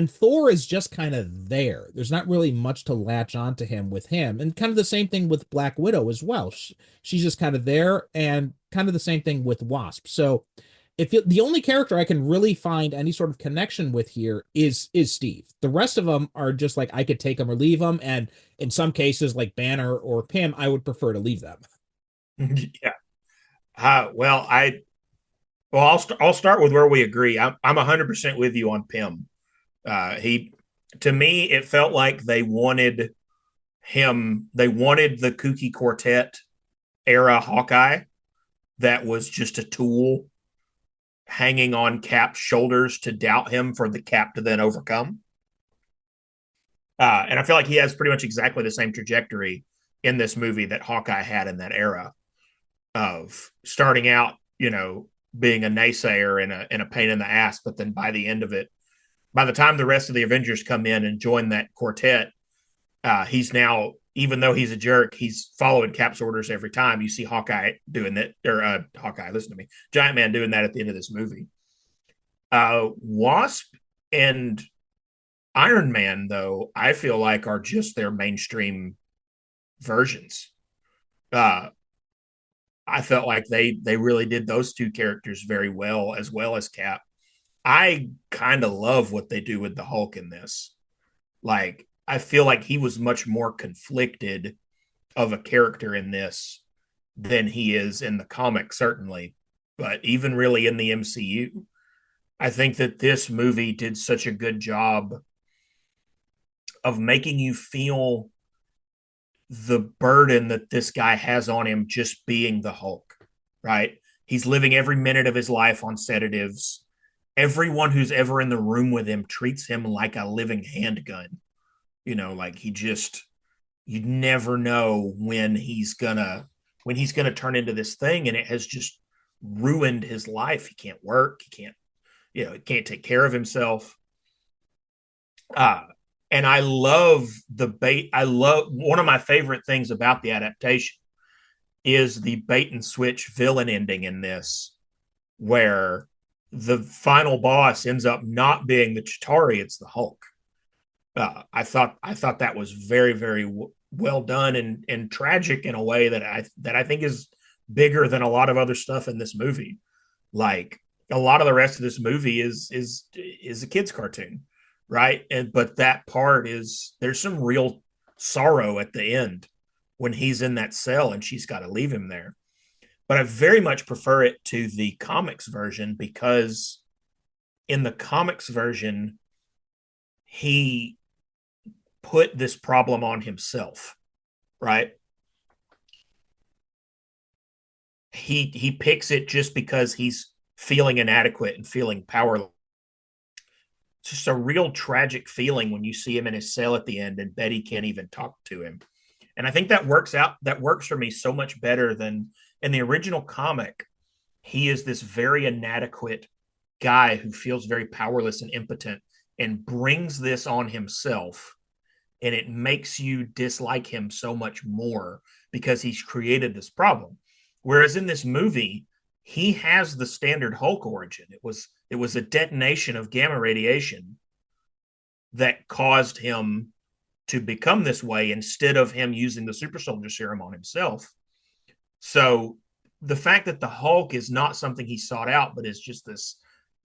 Thor is just kind of there. There's not really much to latch onto him with him. And kind of the same thing with Black Widow as well. She's just kind of there, and kind of the same thing with Wasp. So the only character I can really find any sort of connection with here is Steve. The rest of them are just like, I could take them or leave them. And in some cases, like Banner or Pym, I would prefer to leave them. Yeah. I'll start with where we agree. I'm 100% with you on Pym. To me, it felt like they wanted the kooky quartet era Hawkeye that was just a tool hanging on Cap's shoulders to doubt him for the Cap to then overcome. And I feel like he has pretty much exactly the same trajectory in this movie that Hawkeye had in that era of starting out, being a naysayer and a pain in the ass, but then by the end of it, by the time the rest of the Avengers come in and join that quartet, he's now even though he's a jerk, he's following Cap's orders every time. You see Hawkeye doing that, or Hawkeye, listen to me, Giant Man doing that at the end of this movie. Wasp and Iron Man, though, I feel like are just their mainstream versions. Uh, I felt like they really did those two characters very well as Cap. I kind of love what they do with the Hulk in this. Like, I feel like he was much more conflicted of a character in this than he is in the comic, certainly, but even really in the MCU. I think that this movie did such a good job of making you feel the burden that this guy has on him just being the Hulk, right? He's living every minute of his life on sedatives. Everyone who's ever in the room with him treats him like a living handgun. You know, like you never know when he's gonna turn into this thing, and it has just ruined his life. He can't work, he can't take care of himself. And I love the bait. I love one of my favorite things about the adaptation is the bait and switch villain ending in this, where the final boss ends up not being the Chitauri, it's the Hulk. I thought that was very, very well done and tragic in a way that I think is bigger than a lot of other stuff in this movie. Like, a lot of the rest of this movie is a kid's cartoon, right? But that part there's some real sorrow at the end when he's in that cell and she's got to leave him there. But I very much prefer it to the comics version, because in the comics version, he put this problem on himself, right? He picks it just because he's feeling inadequate and feeling powerless. It's just a real tragic feeling when you see him in his cell at the end and Betty can't even talk to him. And I think that works for me so much better than in the original comic. He is this very inadequate guy who feels very powerless and impotent and brings this on himself. And it makes you dislike him so much more because he's created this problem. Whereas in this movie, he has the standard Hulk origin. It was a detonation of gamma radiation that caused him to become this way, instead of him using the super soldier serum on himself. So the fact that the Hulk is not something he sought out, but is just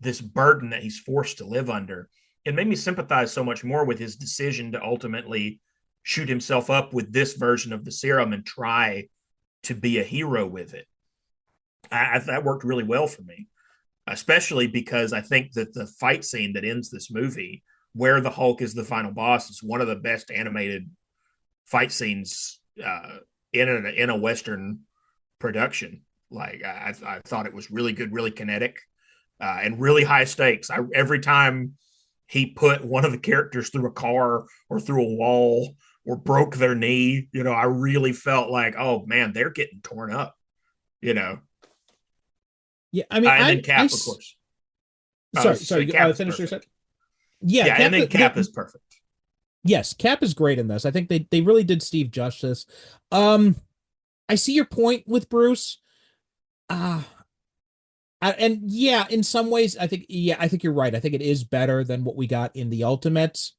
this burden that he's forced to live under, it made me sympathize so much more with his decision to ultimately shoot himself up with this version of the serum and try to be a hero with it. That worked really well for me, especially because I think that the fight scene that ends this movie, where the Hulk is the final boss, is one of the best animated fight scenes in a Western production. Like, I thought it was really good, really kinetic, and really high stakes. Every time he put one of the characters through a car or through a wall or broke their knee, I really felt like, oh man, they're getting torn up, Yeah, I mean, and then Cap, of course. Sorry. Finish your set. Yeah, and then Cap is perfect. Yes, Cap is great in this. I think they really did Steve justice. I see your point with Bruce. And yeah, in some ways, I think you're right. I think it is better than what we got in the Ultimates,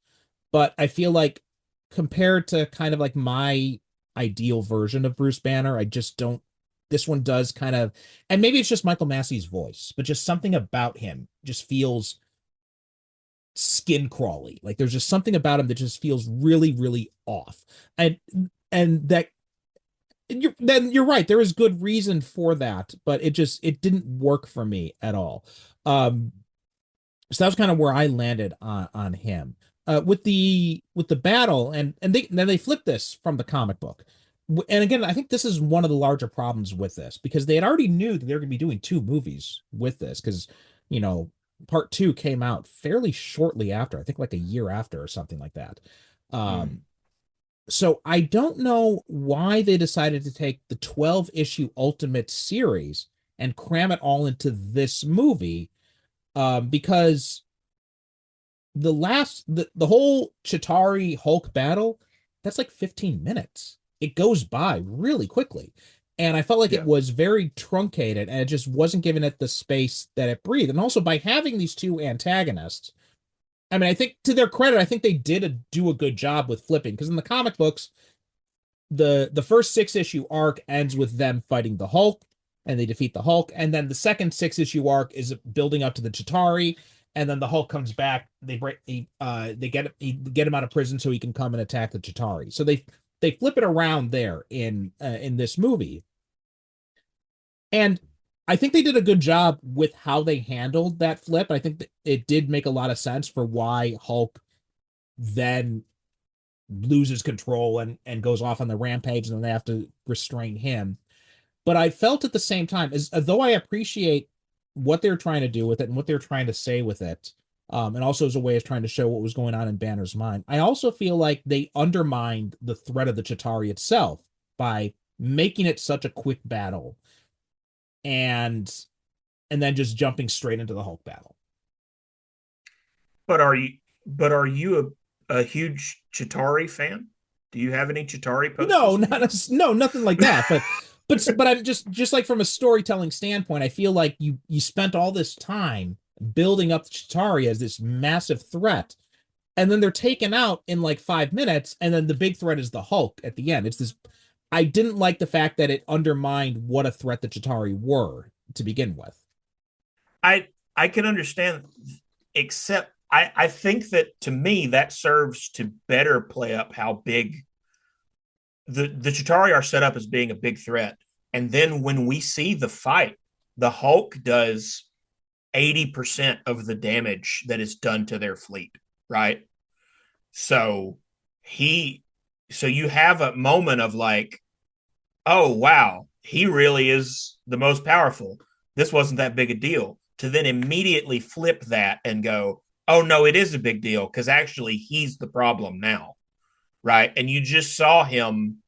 but I feel like compared to kind of like my ideal version of Bruce Banner, I just don't. This one does kind of, and maybe it's just Michael Massey's voice, but just something about him just feels skin crawly. Like there's just something about him that just feels really, really off. And that you're right. There is good reason for that, but it didn't work for me at all. So that was kind of where I landed on him. With the battle, and then they flipped this from the comic book. And again, I think this is one of the larger problems with this, because they had already knew that they were going to be doing 2 movies with this, because part 2 came out fairly shortly after, I think like a year after or something like that. So I don't know why they decided to take the 12-issue Ultimate series and cram it all into this movie, because the whole Chitauri Hulk battle that's like 15 minutes. It goes by really quickly. And I felt like Yeah. it was very truncated and it just wasn't giving it the space that it breathed. And also by having these two antagonists, I mean, I think to their credit, I think they did do a good job with flipping, because in the comic books, the first 6-issue arc ends with them fighting the Hulk and they defeat the Hulk, and then the second 6-issue arc is building up to the Chitauri, and then the Hulk comes back. They get him out of prison so he can come and attack the Chitauri. So they flip it around there in this movie, and I think they did a good job with how they handled that flip. I think that it did make a lot of sense for why Hulk then loses control and goes off on the rampage, and then they have to restrain him. But I felt at the same time, as though I appreciate what they're trying to do with it and what they're trying to say with it, and also as a way of trying to show what was going on in Banner's mind, I also feel like they undermined the threat of the Chitauri itself by making it such a quick battle and then just jumping straight into the Hulk battle. But are you a huge Chitauri fan? Do you have any Chitauri posters? No, nothing like that. But I'm just like from a storytelling standpoint, I feel like you spent all this time building up the Chitauri as this massive threat, and then they're taken out in like 5 minutes, and then the big threat is the Hulk at the end. It's this. I didn't like the fact that it undermined what a threat the Chitauri were to begin with. I can understand, except I think that to me that serves to better play up how big the Chitauri are set up as being a big threat. And then when we see the fight, the Hulk does 80% of the damage that is done to their fleet, right? So you have a moment of like, oh wow, he really is the most powerful. This wasn't that big a deal. To then immediately flip that and go, oh no, it is a big deal, because actually he's the problem now, right? And you just saw him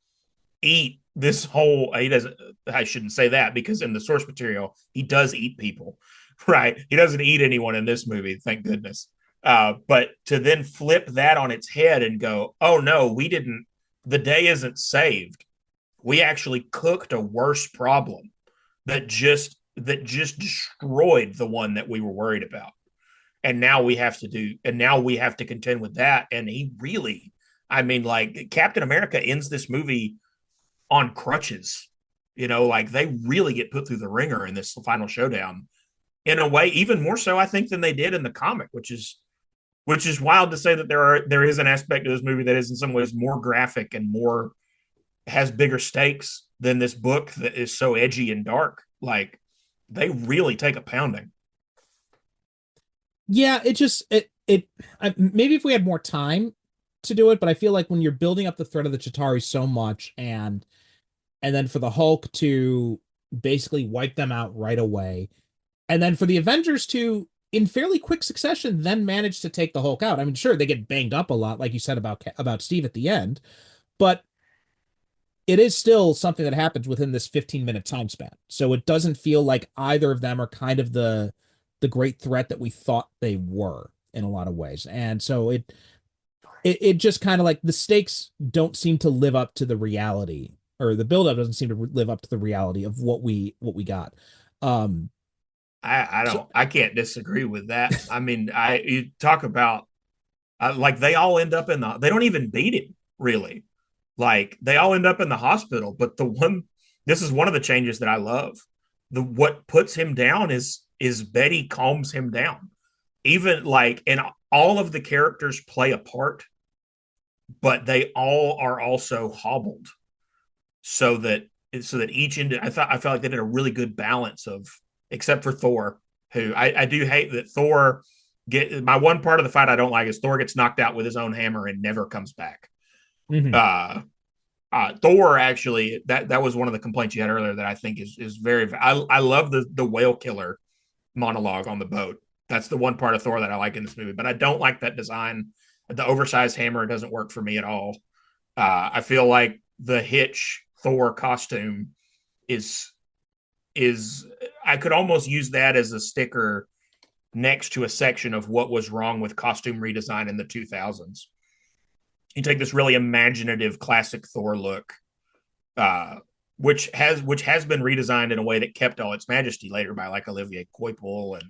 eat this whole. He doesn't. I shouldn't say that, because in the source material he does eat people, right? He doesn't eat anyone in this movie, thank goodness. But to then flip that on its head and go, oh no, we didn't. The day isn't saved. We actually cooked a worse problem that just destroyed the one that we were worried about. And now we have to contend with that. And he really, I mean, like Captain America ends this movie on crutches, like they really get put through the ringer in this final showdown in a way, even more so, I think, than they did in the comic, which is wild to say that there is an aspect of this movie that is in some ways more graphic and has bigger stakes than this book that is so edgy and dark. Like they really take a pounding. Yeah, maybe if we had more time to do it, but I feel like when you're building up the threat of the Chitauri so much, and then for the Hulk to basically wipe them out right away, and then for the Avengers to, in fairly quick succession, then manage to take the Hulk out. I mean, sure, they get banged up a lot, like you said about Steve at the end, but it is still something that happens within this 15-minute time span. So it doesn't feel like either of them are kind of the great threat that we thought they were in a lot of ways. And so it just kind of like the stakes don't seem to live up to the reality, or the buildup doesn't seem to live up to the reality of what we got. I can't disagree with that. I mean, you talk about like they all end up they don't even beat him really. Like they all end up in the hospital, but this is one of the changes that I love. What puts him down is Betty calms him down. Even like, and all of the characters play a part, but they all are also hobbled so that each I felt like they did a really good balance of, except for Thor, who I do hate that Thor my one part of the fight I don't like is Thor gets knocked out with his own hammer and never comes back. Mm-hmm. Thor actually, that was one of the complaints you had earlier that I think is very. I love the whale killer monologue on the boat. That's the one part of Thor that I like in this movie, but I don't like that design. The oversized hammer doesn't work for me at all. I feel like the Hitch Thor costume is I could almost use that as a sticker next to a section of what was wrong with costume redesign in the 2000s. you take this really imaginative classic Thor look, which has been redesigned in a way that kept all its majesty later by like Olivier Coipel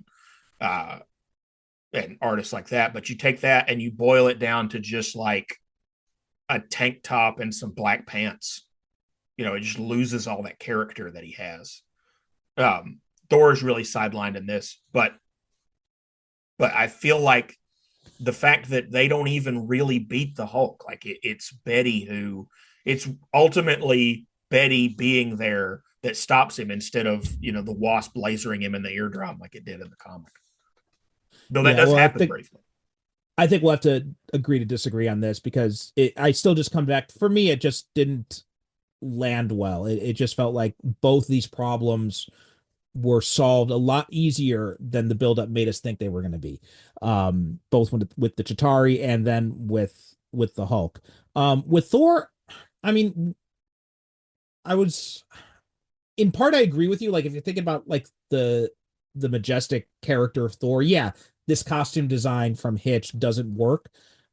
and artists like that. But you take that and you boil it down to just like a tank top and some black pants. It just loses all that character that he has. Thor is really sidelined in this, but I feel like the fact that they don't even really beat the Hulk, like it's ultimately Betty being there that stops him instead of the Wasp lasering him in the eardrum like it did in the comic. Though that does happen briefly. I think we'll have to agree to disagree on this because I still just come back. For me, it just didn't land well. It just felt like both these problems were solved a lot easier than the buildup made us think they were going to be. Both with the Chitauri and then with the Hulk. With Thor, I mean, in part I agree with you. Like if you're thinking about like the majestic character of Thor, yeah, this costume design from Hitch doesn't work.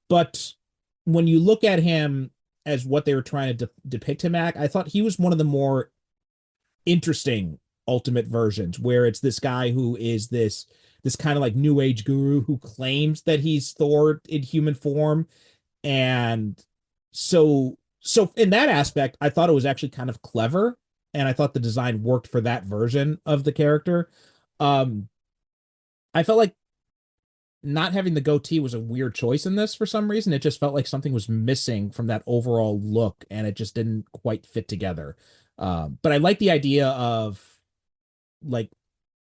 But when you look at him as what they were trying to depict him at, I thought he was one of the more interesting Ultimate versions, where it's this guy who is this kind of like new age guru who claims that he's Thor in human form. And so in that aspect, I thought it was actually kind of clever. And I thought the design worked for that version of the character. I felt like not having the goatee was a weird choice in this for some reason. It just felt like something was missing from that overall look, and it just didn't quite fit together. But I like the idea of like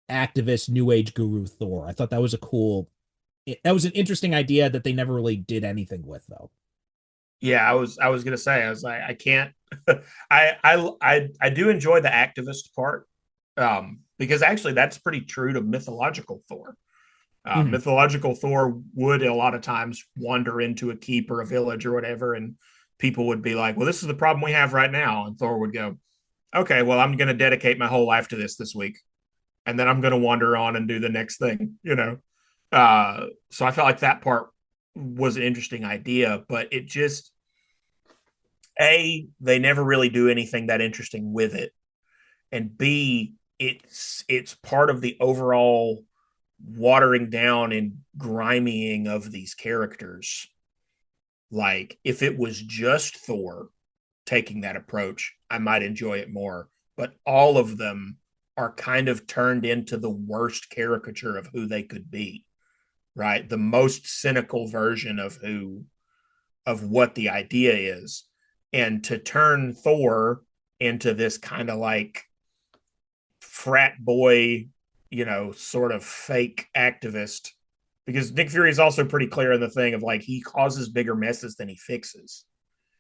activist new age guru Thor. I thought that was that was an interesting idea that they never really did anything with, though. Yeah, I was gonna say, I was like, I can't. I do enjoy the activist part, because actually that's pretty true to mythological Thor. Mythological Thor would a lot of times wander into a keep or a village or whatever, and people would be like, "Well, this is the problem we have right now," and Thor would go, "Okay, well, I'm going to dedicate my whole life to this week, and then I'm going to wander on and do the next thing." So I felt like that part was an interesting idea, but it just they never really do anything that interesting with it, and B, it's part of the overall watering down and grimying of these characters. Like if it was just Thor taking that approach, I might enjoy it more, but all of them are kind of turned into the worst caricature of who they could be, right? The most cynical version of what the idea is. And to turn Thor into this kind of like frat boy, sort of fake activist, because Nick Fury is also pretty clear in the thing of like he causes bigger messes than he fixes.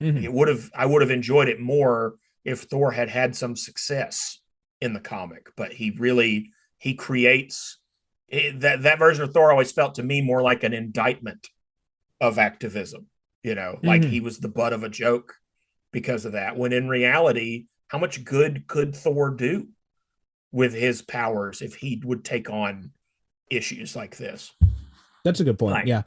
Mm-hmm. I would have enjoyed it more if Thor had some success in the comic, but he creates that version of Thor always felt to me more like an indictment of activism, like he was the butt of a joke because of that, when in reality, how much good could Thor do with his powers if he would take on issues like this? That's a good point. Yeah.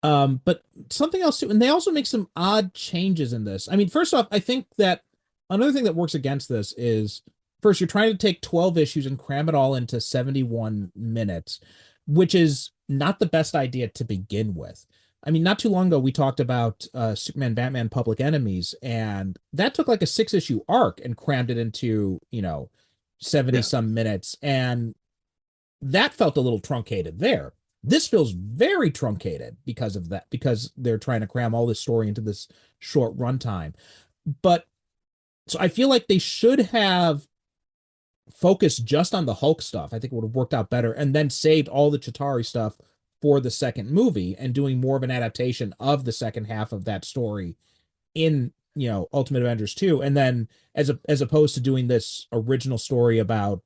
But something else too, and they also make some odd changes in this. I mean, first off, I think that another thing that works against this is, first, you're trying to take 12 issues and cram it all into 71 minutes, which is not the best idea to begin with. I mean, not too long ago, we talked about Superman, Batman, Public Enemies, and that took like a 6-issue arc and crammed it into, 70 some minutes. And that felt a little truncated there. This feels very truncated because of that, because they're trying to cram all this story into this short runtime. But so I feel like they should have focused just on the Hulk stuff. I think it would have worked out better, and then saved all the Chitauri stuff for the second movie and doing more of an adaptation of the second half of that story in, Ultimate Avengers 2. And then as opposed to doing this original story about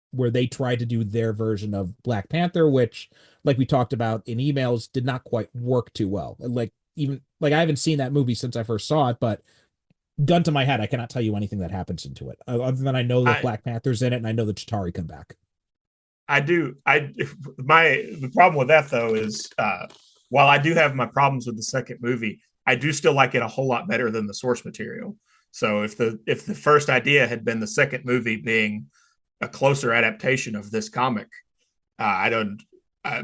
where they tried to do their version of Black Panther, which, like we talked about in emails, did not quite work too well. Like I haven't seen that movie since I first saw it, but gun to my head, I cannot tell you anything that happens into it, other than I know that Black Panther's in it and I know the Chitauri come back. I do. The problem with that though is, while I do have my problems with the second movie, I do still like it a whole lot better than the source material. So if the first idea had been the second movie being a closer adaptation of this comic, I don't.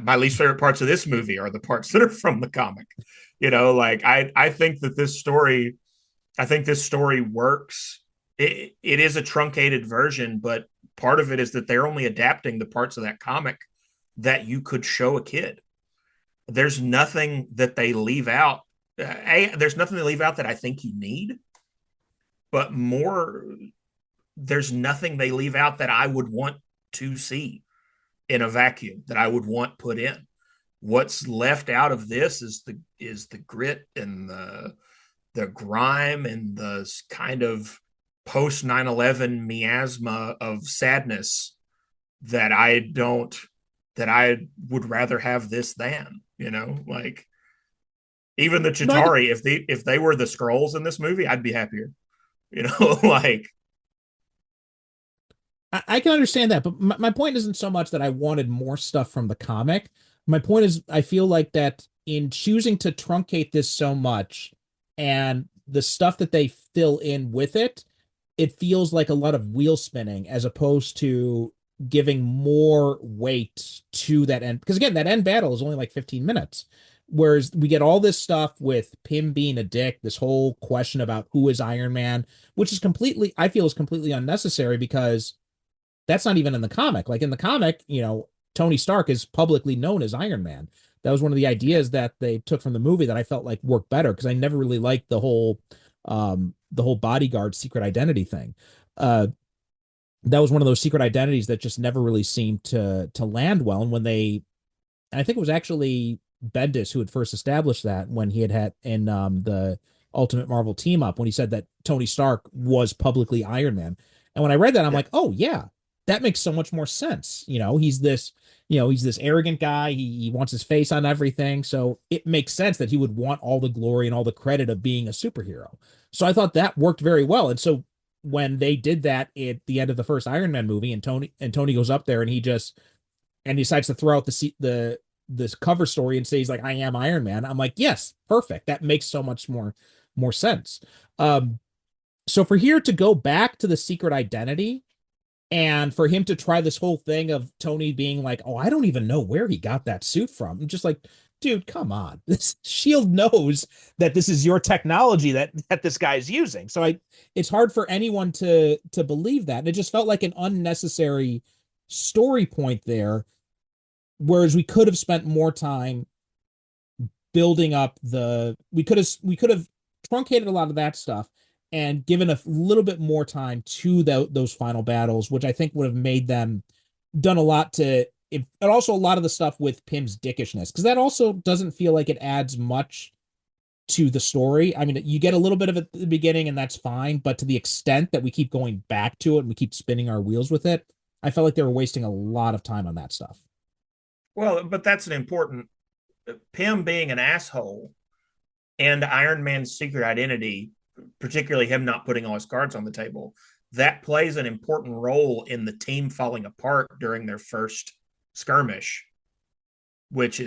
My least favorite parts of this movie are the parts that are from the comic. Like I think that this story, I think this story works. It is a truncated version, but part of it is that they're only adapting the parts of that comic that you could show a kid. There's nothing that they leave out. There's nothing they leave out that I think you need, but more, there's nothing they leave out that I would want to see in a vacuum, that I would want put in. What's left out of this is the grit and the grime and the kind of post 9/11 miasma of sadness that I would rather have this than, like even the Chitauri, if they were the Skrulls in this movie, I'd be happier. Like I can understand that, but my point isn't so much that I wanted more stuff from the comic. My point is, I feel like that in choosing to truncate this so much and the stuff that they fill in with it, it feels like a lot of wheel spinning as opposed to giving more weight to that end. Because again, that end battle is only like 15 minutes. Whereas we get all this stuff with Pym being a dick, this whole question about who is Iron Man, which is completely, I feel is completely unnecessary because that's not even in the comic. Like in the comic, Tony Stark is publicly known as Iron Man. That was one of the ideas that they took from the movie that I felt like worked better because I never really liked the whole bodyguard secret identity thing. That was one of those secret identities that just never really seemed to land well. And I think it was actually Bendis who had first established that when he had in the Ultimate Marvel team up, when he said that Tony Stark was publicly Iron Man. And when I read that, I'm like, oh yeah, that makes so much more sense. He's this arrogant guy. He wants his face on everything. So it makes sense that he would want all the glory and all the credit of being a superhero. So I thought that worked very well. And so when they did that at the end of the first Iron Man movie, and Tony goes up there and he decides to throw out this cover story and say he's like, I am Iron Man. I'm like, yes, perfect. That makes so much more sense. So for here to go back to the secret identity and for him to try this whole thing of Tony being like, oh, I don't even know where he got that suit from. I'm just like, dude, come on. This Shield knows that this is your technology that this guy's using. So it's hard for anyone to believe that. And it just felt like an unnecessary story point there. Whereas we could have spent more time building up we could have truncated a lot of that stuff and given a little bit more time to those final battles, which I think would have made them done a lot and also a lot of the stuff with Pym's dickishness, because that also doesn't feel like it adds much to the story. I mean, you get a little bit of it at the beginning and that's fine, but to the extent that we keep going back to it and we keep spinning our wheels with it, I felt like they were wasting a lot of time on that stuff. Well, but that's an important Pym being an asshole and Iron Man's secret identity, particularly him not putting all his cards on the table, that plays an important role in the team falling apart during their first skirmish, which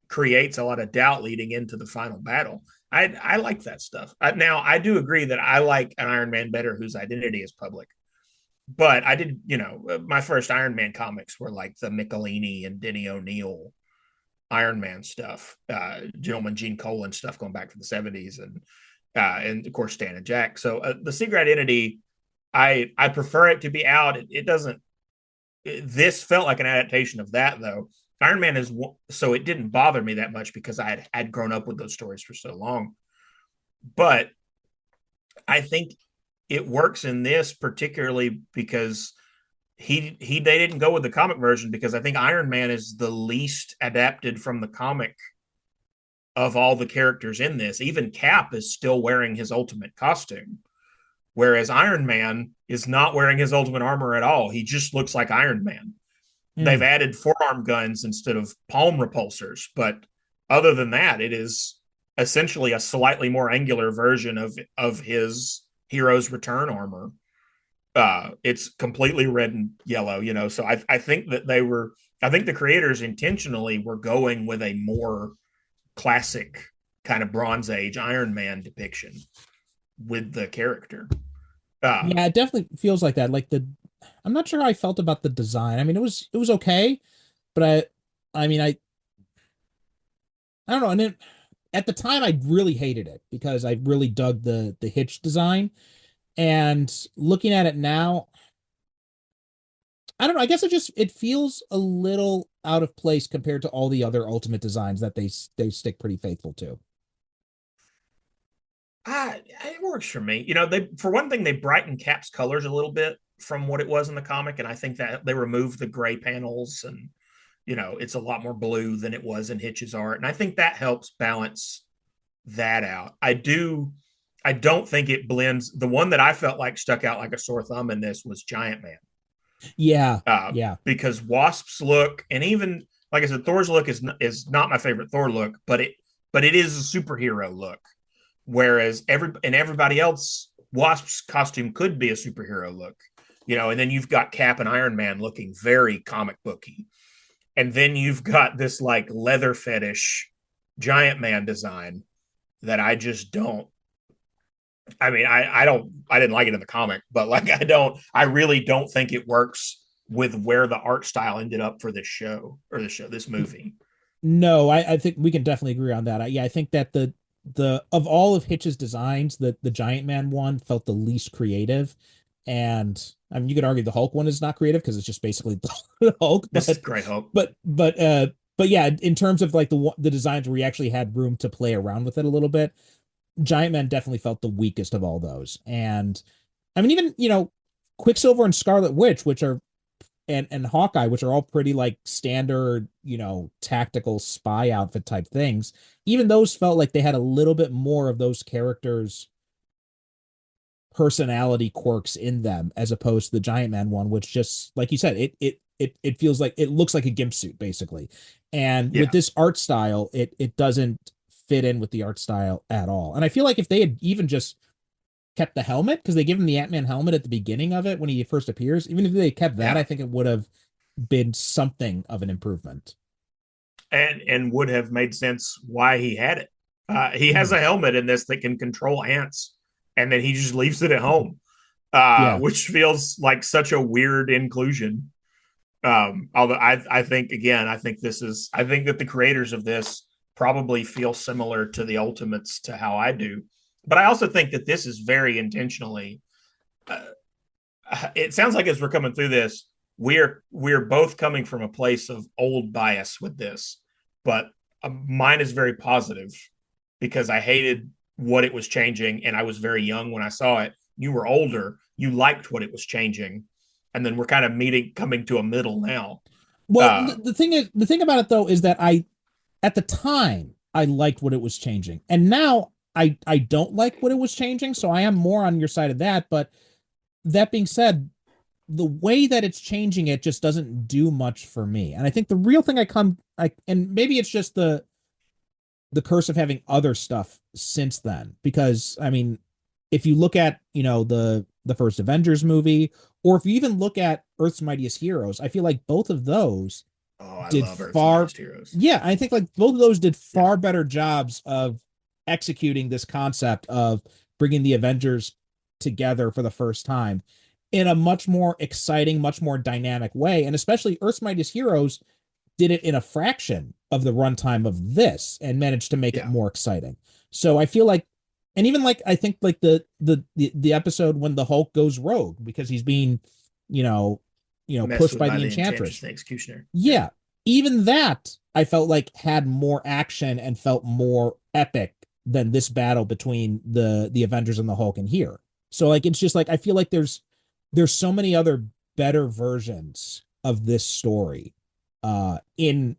creates a lot of doubt leading into the final battle. I like that stuff. Now, I do agree that I like an Iron Man better whose identity is public. But I did, my first Iron Man comics were like the Michelini and Denny O'Neil Iron Man stuff, Gentleman Gene Colan stuff going back to the 70s, and of course Stan and Jack. So the secret identity, I prefer it to be out. It doesn't. This felt like an adaptation of that, though. Iron Man is so it didn't bother me that much because I'd grown up with those stories for so long. But I think it works in this particularly because they didn't go with the comic version, because I think Iron Man is the least adapted from the comic of all the characters in this. Even Cap is still wearing his ultimate costume, whereas Iron Man is not wearing his ultimate armor at all. He just looks like Iron Man. They've added forearm guns instead of palm repulsors, but other than that, it is essentially a slightly more angular version of his Hero's Return armor. It's completely red and yellow, so I think that I think the creators intentionally were going with a more classic kind of Bronze Age Iron Man depiction with the character. Yeah, it definitely feels like that. I'm not sure how I felt about the design. I mean, it was okay, but I don't know. And then at the time, I really hated it because I really dug the Hitch design. And looking at it now, I don't know. I guess it feels a little out of place compared to all the other Ultimate designs that they stick pretty faithful to. It works for me. They, for one thing, they brighten Cap's colors a little bit from what it was in the comic, and I think that they removed the gray panels, and it's a lot more blue than it was in Hitch's art, and I think that helps balance that out. I don't think it blends. The one that I felt like stuck out like a sore thumb in this was Giant Man. Yeah, yeah. Because Wasp's look, and even like I said, Thor's look is not my favorite Thor look, but it is a superhero look. Whereas everybody else, Wasp's costume could be a superhero look, and then you've got Cap and Iron Man looking very comic booky, and then you've got this like leather fetish Giant Man design that I just don't. I mean, I didn't like it in the comic, but like I really don't think it works with where the art style ended up for this movie. No, I think we can definitely agree on that. I think that the of all of Hitch's designs, the Giant Man one felt the least creative. And I mean, you could argue the Hulk one is not creative because it's just basically the Hulk. This is great Hulk. But yeah, in terms of like the designs where you actually had room to play around with it a little bit, Giant Man definitely felt the weakest of all those. And I mean, even, Quicksilver and Scarlet Witch, which are, and Hawkeye, which are all pretty like standard, tactical spy outfit type things. Even those felt like they had a little bit more of those characters' personality quirks in them, as opposed to the Giant Man one, which just like you said, it feels like it looks like a gimp suit basically. And with this art style, it doesn't fit in with the art style at all. And I feel like if they had even just kept the helmet, because they give him the Ant-Man helmet at the beginning of it when he first appears, even if they kept that, I think it would have been something of an improvement. And would have made sense why he had it. He has a helmet in this that can control ants, and then he just leaves it at home, which feels like such a weird inclusion. Although I think that the creators of this probably feel similar to the Ultimates to how I do. But I also think that this is very intentionally. It sounds like as we're coming through this, we're both coming from a place of old bias with this, but mine is very positive because I hated what it was changing, and I was very young when I saw it. You were older, you liked what it was changing, and then we're kind of coming to a middle now. Well, the thing about it though is that at the time I liked what it was changing, and now I don't like what it was changing, so I am more on your side of that. But that being said, the way that it's changing it just doesn't do much for me. And I think the real thing and maybe it's just the curse of having other stuff since then, because I mean, if you look at, the first Avengers movie, or if you even look at Earth's Mightiest Heroes, I feel like both of those did love Earth's far Mightiest Heroes. Yeah, I think like both of those did far better jobs of executing this concept of bringing the Avengers together for the first time in a much more exciting, much more dynamic way. And especially Earth's Mightiest Heroes did it in a fraction of the runtime of this and managed to make it more exciting. So I feel like, and even like, I think like the episode when the Hulk goes rogue because he's being, pushed by the Enchantress. The Executioner. Yeah. Even that I felt like had more action and felt more epic than this battle between the Avengers and the Hulk in here. So like, it's just like, I feel like there's so many other better versions of this story in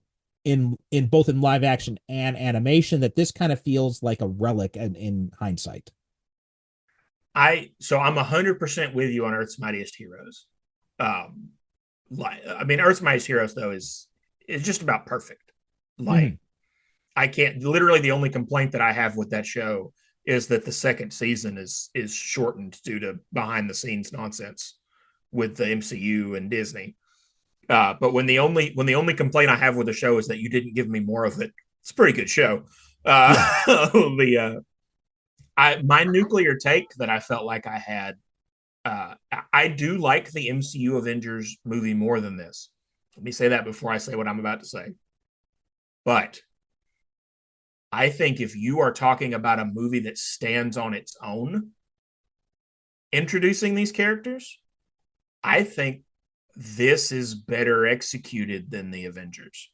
both in live action and animation, that this kind of feels like a relic in hindsight. So I'm 100% with you on Earth's Mightiest Heroes. Earth's Mightiest Heroes though is just about perfect. I can't, literally the only complaint that I have with that show is that the second season is shortened due to behind the scenes nonsense with the MCU and Disney. But when the only complaint I have with the show is that you didn't give me more of it, it's a pretty good show. My nuclear take that I felt like I had. I do like the MCU Avengers movie more than this. Let me say that before I say what I'm about to say. But I think if you are talking about a movie that stands on its own, introducing these characters, I think this is better executed than the Avengers.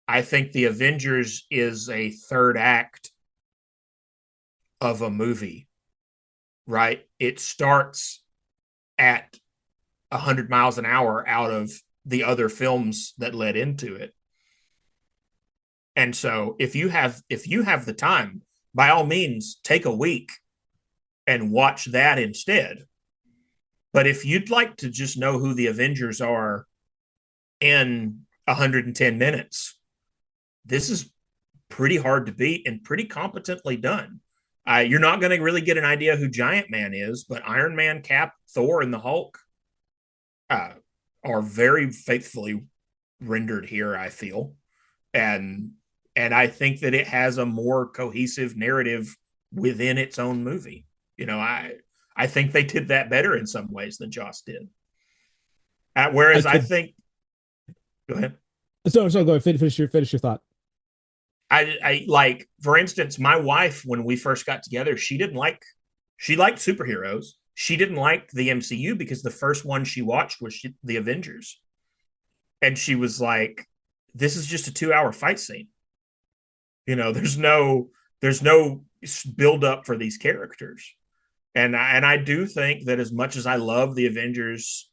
I think the Avengers is a third act of a movie, right? It starts at 100 miles an hour out of the other films that led into it. And so if you have the time, by all means, take a week and watch that instead. But if you'd like to just know who the Avengers are in 110 minutes, this is pretty hard to beat and pretty competently done. You're not going to really get an idea who Giant Man is, but Iron Man, Cap, Thor, and the Hulk are very faithfully rendered here, I feel. And I think that it has a more cohesive narrative within its own movie. You know, I think they did that better in some ways than Joss did. Whereas I think, go ahead. So go ahead, finish your thought. I like, for instance, my wife, when we first got together, she liked superheroes. She didn't like the MCU because the first one she watched was the Avengers. And she was like, this is just a 2-hour fight scene. You know, there's no build up for these characters. And I do think that as much as I love the Avengers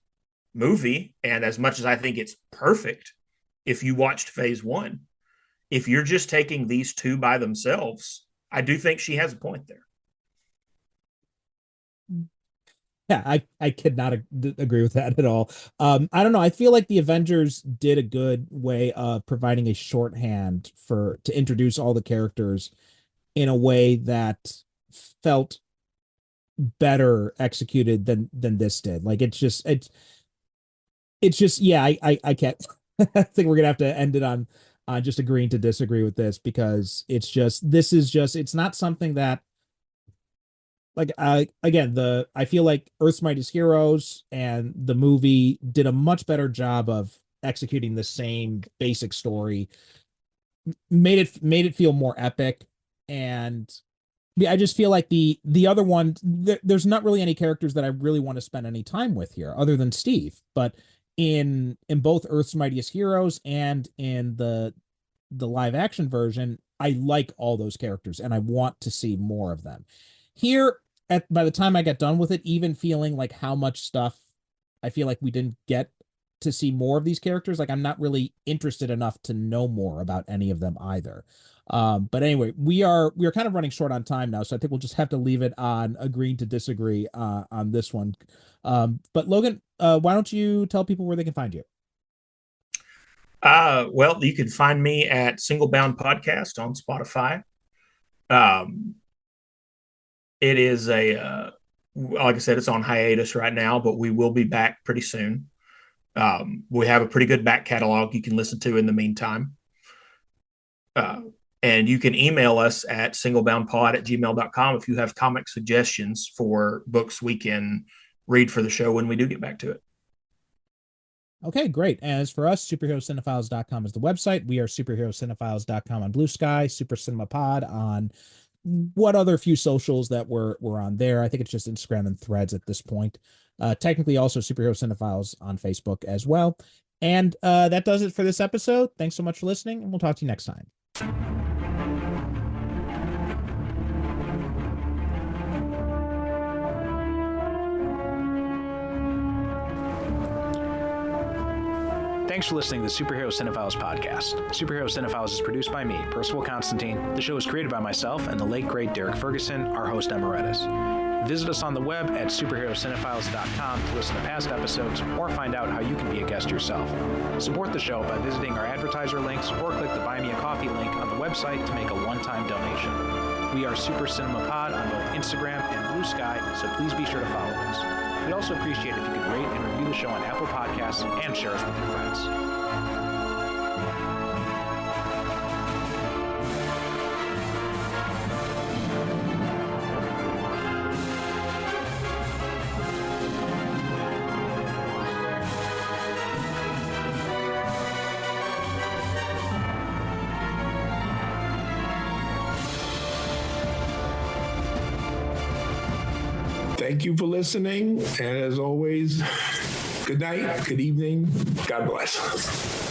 movie, and as much as I think it's perfect, if you watched phase 1, if you're just taking these two by themselves, I do think she has a point there. Yeah, I could not agree with that at all. I don't know. I feel like the Avengers did a good way of providing a shorthand to introduce all the characters in a way that felt better executed than this did. Like it's just yeah, I can't. I think we're gonna have to end it on just agreeing to disagree with this, because it's not something that, like, I feel like Earth's Mightiest Heroes and the movie did a much better job of executing the same basic story, made it feel more epic. And yeah, I just feel like the other one, there's not really any characters that I really want to spend any time with here other than Steve. But in both Earth's Mightiest Heroes and in the live action version, I like all those characters and I want to see more of them. Here, by the time I got done with it, even feeling like how much stuff I feel like we didn't get to see more of these characters, like I'm not really interested enough to know more about any of them either. But anyway, we are kind of running short on time now, so I think we'll just have to leave it on agreeing to disagree on this one. But Logan, why don't you tell people where they can find you? Well, you can find me at Single Bound Podcast on Spotify. It is like I said, it's on hiatus right now, but we will be back pretty soon. We have a pretty good back catalog you can listen to in the meantime. And you can email us at singleboundpod@gmail.com if you have comic suggestions for books we can read for the show when we do get back to it. Okay, great. As for us, superherocinephiles.com is the website. We are superherocинephiles.com on Blue Sky, Super Cinema Pod on what other few socials that we're on there. I think it's just Instagram and Threads at this point. Technically also Superhero Cinephiles on Facebook as well. And that does it for this episode. Thanks so much for listening, and we'll talk to you next time. Thanks for listening to the Superhero Cinephiles podcast. Superhero Cinephiles is produced by me, Percival Constantine. The show is created by myself and the late, great Derek Ferguson, our host emeritus. Visit us on the web at superherocinephiles.com to listen to past episodes or find out how you can be a guest yourself. Support the show by visiting our advertiser links or click the Buy Me a Coffee link on the website to make a one-time donation. We are Super Cinema Pod on both Instagram and Blue Sky, so please be sure to follow us. We'd also appreciate it if you could rate and review the show on Apple Podcasts and share us with your friends. Thank you for listening. And as always, good night, good evening. God bless.